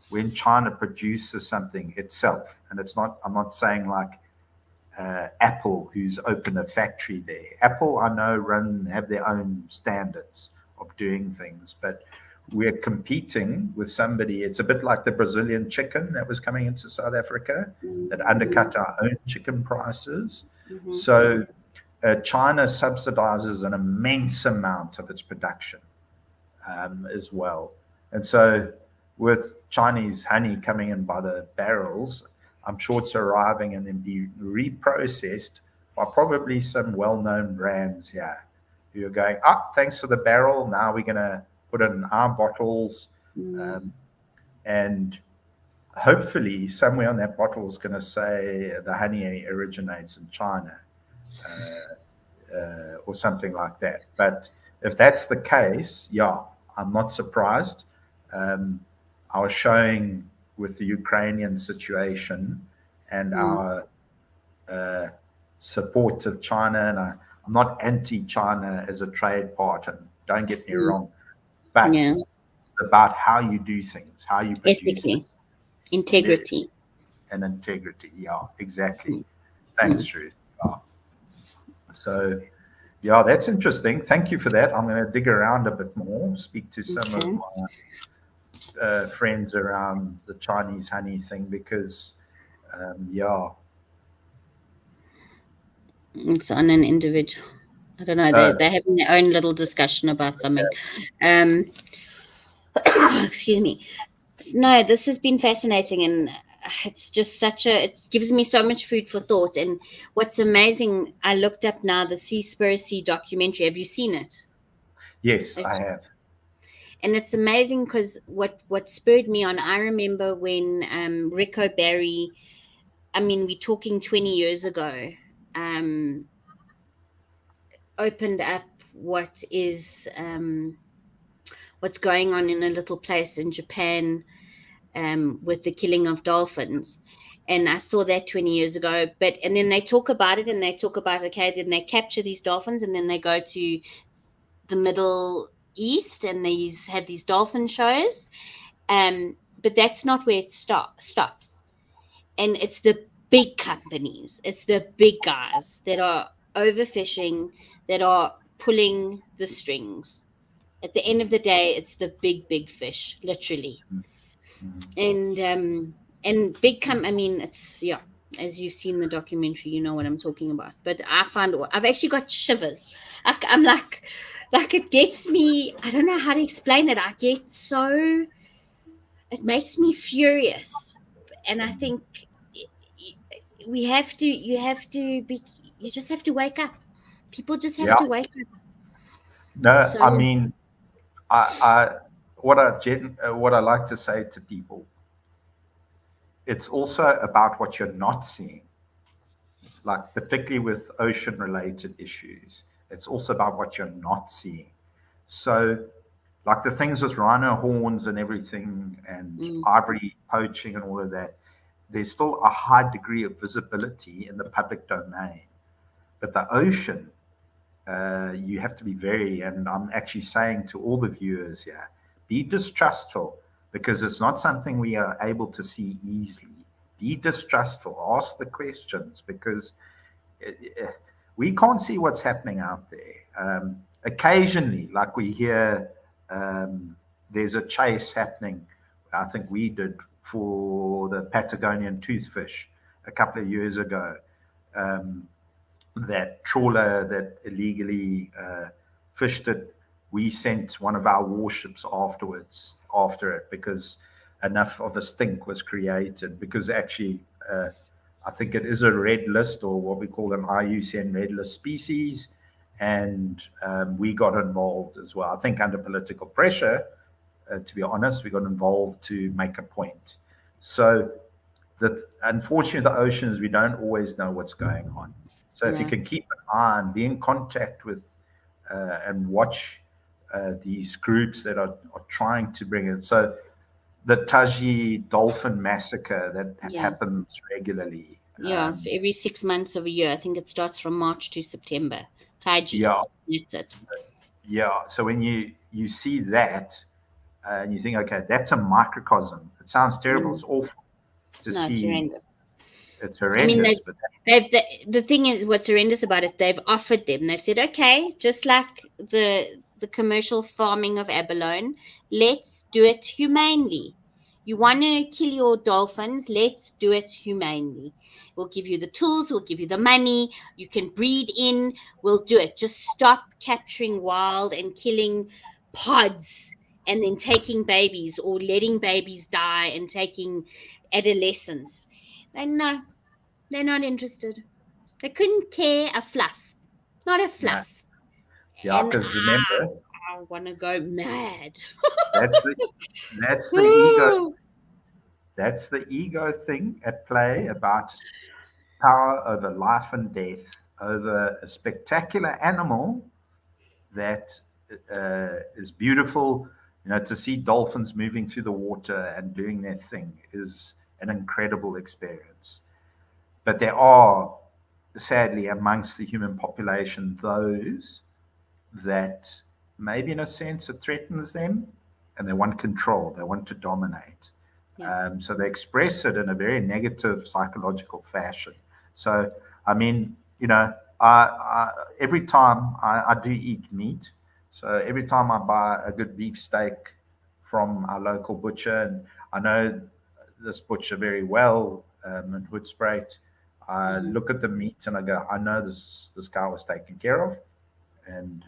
when China produces something itself, and it's not, I'm not saying like Apple, who's opened a factory there. Apple, I know, have their own standards of doing things, but we're competing with somebody. It's a bit like the Brazilian chicken that was coming into South Africa that undercut our own chicken prices. So China subsidizes an immense amount of its production as well. And so with Chinese honey coming in by the barrels, I'm sure it's arriving and then be reprocessed by probably some well-known brands here who are going, thanks for the barrel. Now we're going to put it in our bottles, and hopefully somewhere on that bottle is going to say the honey originates in China, or something like that. But if that's the case, yeah, I'm not surprised. I was showing with the Ukrainian situation and our support of China, and I'm not anti-China as a trade partner. Don't get me wrong, but it's about how you do things, how you produce Ethically, things. integrity. And integrity. Yeah, exactly. Thanks, Ruth. Yeah. So, yeah, that's interesting. Thank you for that. I'm going to dig around a bit more, speak to some of my friends around the Chinese honey thing, because, yeah. It's on an individual. I don't know. They're having their own little discussion about something. Excuse me. No, this has been fascinating, and it's just it gives me so much food for thought. And what's amazing, I looked up now the Seaspiracy documentary. Have you seen it? Yes, I have. And it's amazing because what spurred me on, I remember when Rico Barry, I mean, we're talking 20 years ago, opened up what is what's going on in a little place in Japan, with the killing of dolphins. And I saw that 20 years ago. And then they talk about it, and they talk about, okay, then they capture these dolphins, and then they go to the Middle East, and they have these dolphin shows. But that's not where it stops. And it's the big companies, it's the big guys that are overfishing, that are pulling the strings. At the end of the day, it's the big fish, literally. And I mean, it's, yeah, as you've seen the documentary, you know what I'm talking about. But I've actually got shivers. I'm like it gets me, I don't know how to explain it. It makes me furious. And I think you just have to wake up. People just have to wake up. No, So, I mean, what I like to say to people, it's also about what you're not seeing. Like, particularly with ocean related issues, it's also about what you're not seeing. So, like the things with rhino horns and everything, and ivory poaching and all of that, there's still a high degree of visibility in the public domain. But the ocean, you have to be and I'm actually saying to all the viewers here, be distrustful, because it's not something we are able to see easily. Be distrustful, ask the questions, because we can't see what's happening out there. Occasionally, like we hear, there's a chase happening. I think we did for the Patagonian toothfish a couple of years ago. That trawler that illegally fished it, we sent one of our warships after it, because enough of a stink was created. Because actually, I think it is a red list, or what we call an IUCN red list species, and we got involved as well. I think under political pressure, to be honest, we got involved to make a point. So, unfortunately, the oceans, we don't always know what's going on. So if you can keep an eye and be in contact with and watch these groups that are trying to bring it. So the Taji Dolphin Massacre that happens regularly. Yeah, for every 6 months of a year. I think it starts from March to September. Taji. Yeah. That's it. Yeah. So when you see that, and you think, okay, that's a microcosm. It sounds terrible. It's awful to see. It's horrendous. It's horrendous. I mean, the thing is, what's horrendous about it, they've offered them. They've said, okay, just like the commercial farming of abalone, let's do it humanely. You want to kill your dolphins, let's do it humanely. We'll give you the tools, we'll give you the money, you can breed in, we'll do it. Just stop capturing wild and killing pods and then taking babies, or letting babies die and taking adolescents. No, they're not interested. They couldn't care a fluff. Not a fluff. Yeah, because remember, I want to go mad. That's the that's the ego. That's the ego thing at play about power over life and death, over a spectacular animal that is beautiful. You know, to see dolphins moving through the water and doing their thing is an incredible experience. But there are, sadly, amongst the human population, those that maybe in a sense it threatens them and they want control, they want to dominate. Yeah. So they express it in a very negative psychological fashion. So, I mean, you know, every time I do eat meat, so every time I buy a good beef steak from our local butcher, and I know this butcher very well in Hoedspruit, I look at the meat and I go, I know this guy was taken care of, and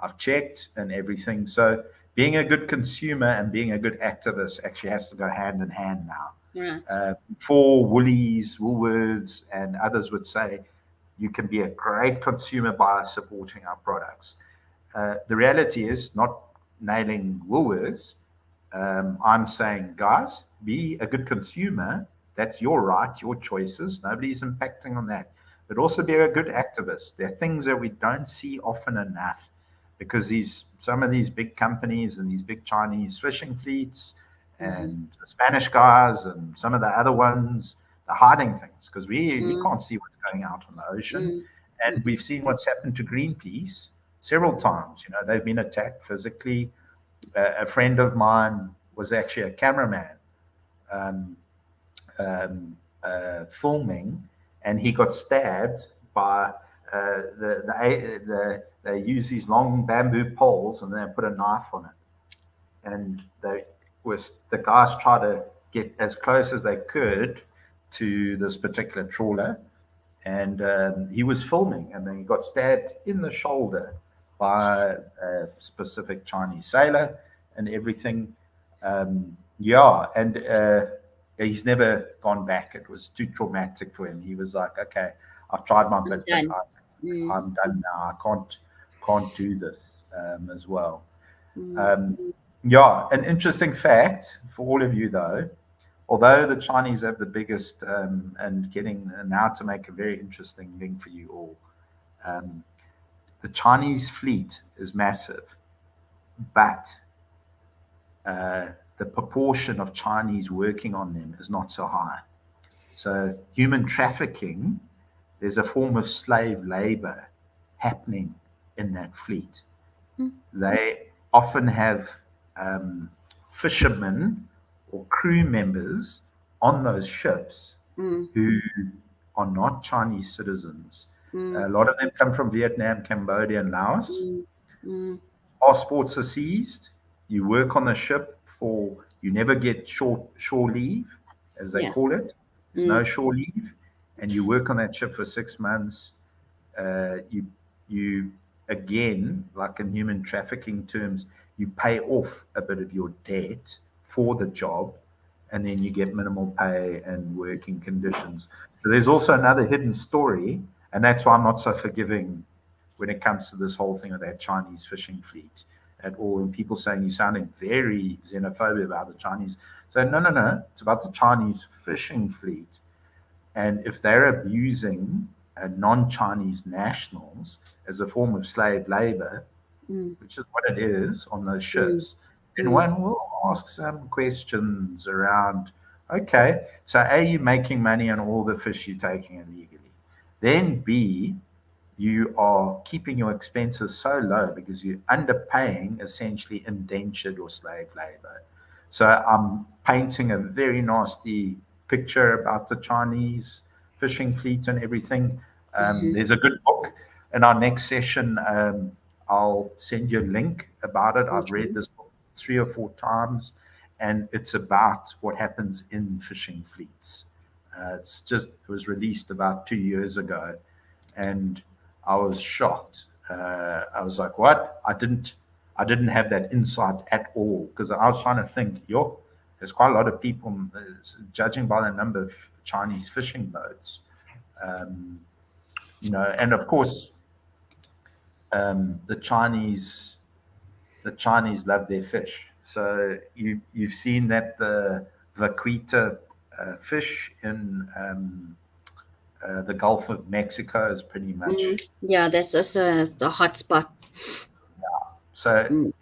I've checked and everything. So being a good consumer and being a good activist actually has to go hand in hand now. Right. For Woolies, Woolworths, and others would say you can be a great consumer by supporting our products. The reality is not nailing Woolworths. I'm saying, guys, be a good consumer. That's your right, your choices. Nobody's impacting on that. But also be a good activist. There are things that we don't see often enough because some of these big companies and these big Chinese fishing fleets and the Spanish guys and some of the other ones, they're hiding things because we can't see what's going out on the ocean. And we've seen what's happened to Greenpeace several times. You know, they've been attacked physically. A friend of mine was actually a cameraman um, filming, and he got stabbed by they use these long bamboo poles and then they put a knife on it, and the guys tried to get as close as they could to this particular trawler, and he was filming, and then he got stabbed in the shoulder by a specific Chinese sailor and everything. Yeah, and he's never gone back. It was too traumatic for him. He was like, "Okay, I've tried my bit, but I'm done now. I can't do this as well." Yeah, an interesting fact for all of you, though. Although the Chinese have the biggest, and getting now to make a very interesting link for you all, the Chinese fleet is massive, but the proportion of Chinese working on them is not so high. So, human trafficking, there's a form of slave labor happening in that fleet. They often have fishermen or crew members on those ships who are not Chinese citizens. A lot of them come from Vietnam, Cambodia, and Laos. Passports are seized. You work on the ship you never get shore leave, as they call it. There's no shore leave. And you work on that ship for 6 months. You again, like in human trafficking terms, you pay off a bit of your debt for the job, and then you get minimal pay and working conditions. So there's also another hidden story, and that's why I'm not so forgiving when it comes to this whole thing of that Chinese fishing fleet at all. And people saying you're sounding very xenophobic about the Chinese. So no, it's about the Chinese fishing fleet. And if they're abusing non-Chinese nationals as a form of slave labor, which is what it is on those ships, then one will ask some questions around, okay, so A, you making money on all the fish you're taking illegally. Then B, you are keeping your expenses so low because you're underpaying essentially indentured or slave labor. So I'm painting a very nasty picture about the Chinese fishing fleet and everything. There's a good book. In our next session, I'll send you a link about it. I've read this book 3 or 4 times, and it's about what happens in fishing fleets. It was released about 2 years ago, and I was shocked. I was like, "What?" I didn't have that insight at all because I was trying to think, there's quite a lot of people, judging by the number of Chinese fishing boats, and of course, the Chinese the Chinese love their fish. So you've seen that the vaquita fish in the Gulf of Mexico is pretty much. Yeah, that's also a hot spot. So Mm.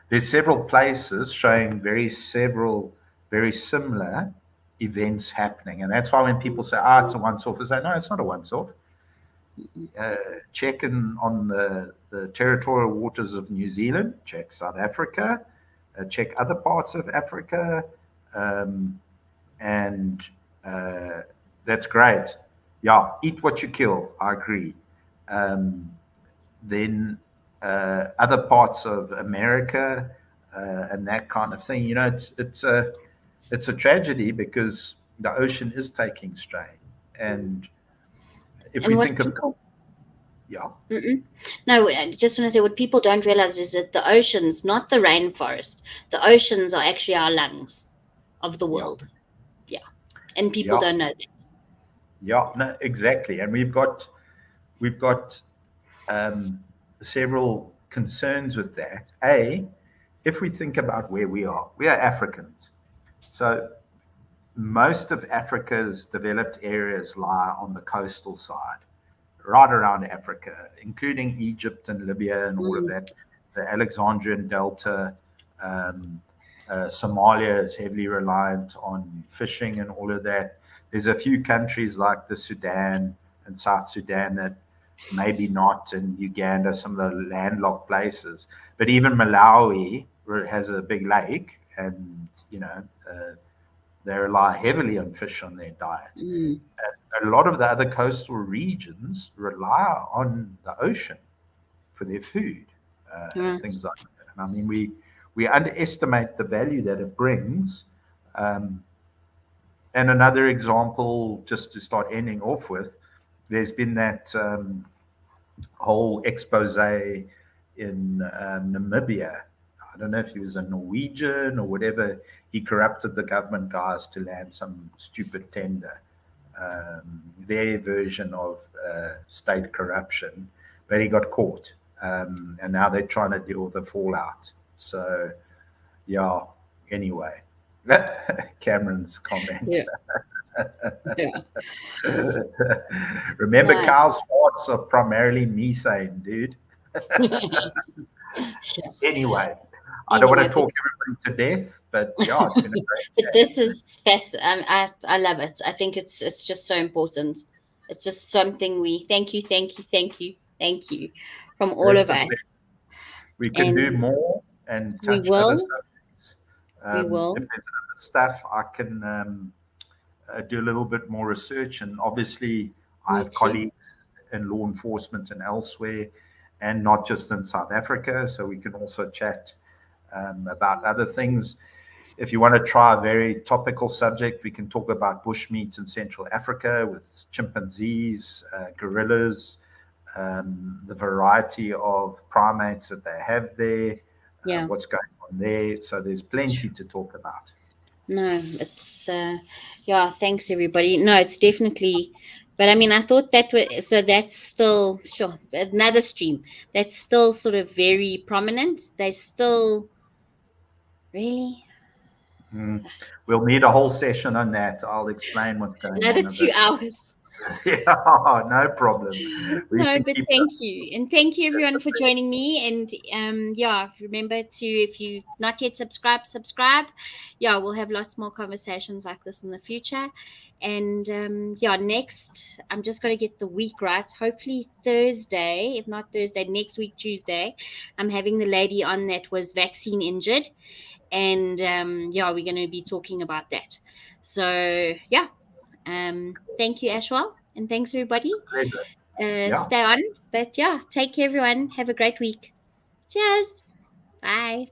there's several places showing very similar events happening, and that's why when people say, "Ah, it's a once-off," I say, "No, it's not a once-off." Check in on the territorial waters of New Zealand, check South Africa, check other parts of Africa, and that's great. Yeah, eat what you kill. I agree. Then other parts of America and that kind of thing. It's a tragedy because the ocean is taking strain, and if And we what think of people yeah. No, I just want to say what people don't realize is that the oceans, not the rainforest, the oceans are actually our lungs of the Yeah. world. Yeah. And people Yeah. don't know that. Yeah, no, exactly. And we've got several concerns with that. If we think about where we are Africans. So most of Africa's developed areas lie on the coastal side, right around Africa, including Egypt and Libya and all of that, the Alexandrian Delta. Um, Somalia is heavily reliant on fishing and all of that. There's a few countries like the Sudan and South Sudan that maybe not, and Uganda, some of the landlocked places. But even Malawi has a big lake, and they rely heavily on fish on their diet. Mm. A lot of the other coastal regions rely on the ocean for their food, Right. things like that. And I mean, we underestimate the value that it brings. And another example, just to start ending off with, there's been that whole expose in Namibia. I don't know if he was a Norwegian or whatever. He corrupted the government guys to land some stupid tender, their version of state corruption, but he got caught. And now they're trying to deal with the fallout. So, yeah, anyway, Cameron's comment. Yeah. Yeah. Remember, Right. cows' farts are primarily methane, dude. Anyway, I don't want to talk everybody to death, but yeah, it's been a great But day. this is fascinating. I love it. I think it's just so important. It's just something we thank you from all of That's a us. pleasure. We can do And more and we touch other will. subjects. We will. If there's other stuff, I can do a little bit more research. And obviously, I Me have too. colleagues in law enforcement and elsewhere, and not just in South Africa. So we can also chat about other things. If you want to try a very topical subject, we can talk about bushmeat in Central Africa with chimpanzees, gorillas, the variety of primates that they have there, Yeah. what's going on there. So there's plenty to talk about. No, it's yeah, thanks everybody. No, it's definitely, but I mean, I thought that was, so that's still, sure, another stream that's still sort of very prominent. They still really We'll need a whole session on that. I'll explain what's going another on a 2 bit. hours. Yeah, no problem. We No, can but keep thank you. And thank you everyone for joining me. And yeah, remember to, if you not yet subscribe. Yeah, we'll have lots more conversations like this in the future. And yeah, next I'm just gonna get the week right. Hopefully Thursday, if not Thursday, next week, Tuesday, I'm having the lady on that was vaccine injured. And yeah, we're gonna be talking about that. So yeah. Thank you, Ashwell, and thanks everybody. pleasure. Yeah. Stay on. But yeah, take care, everyone. Have a great week. Cheers. Bye.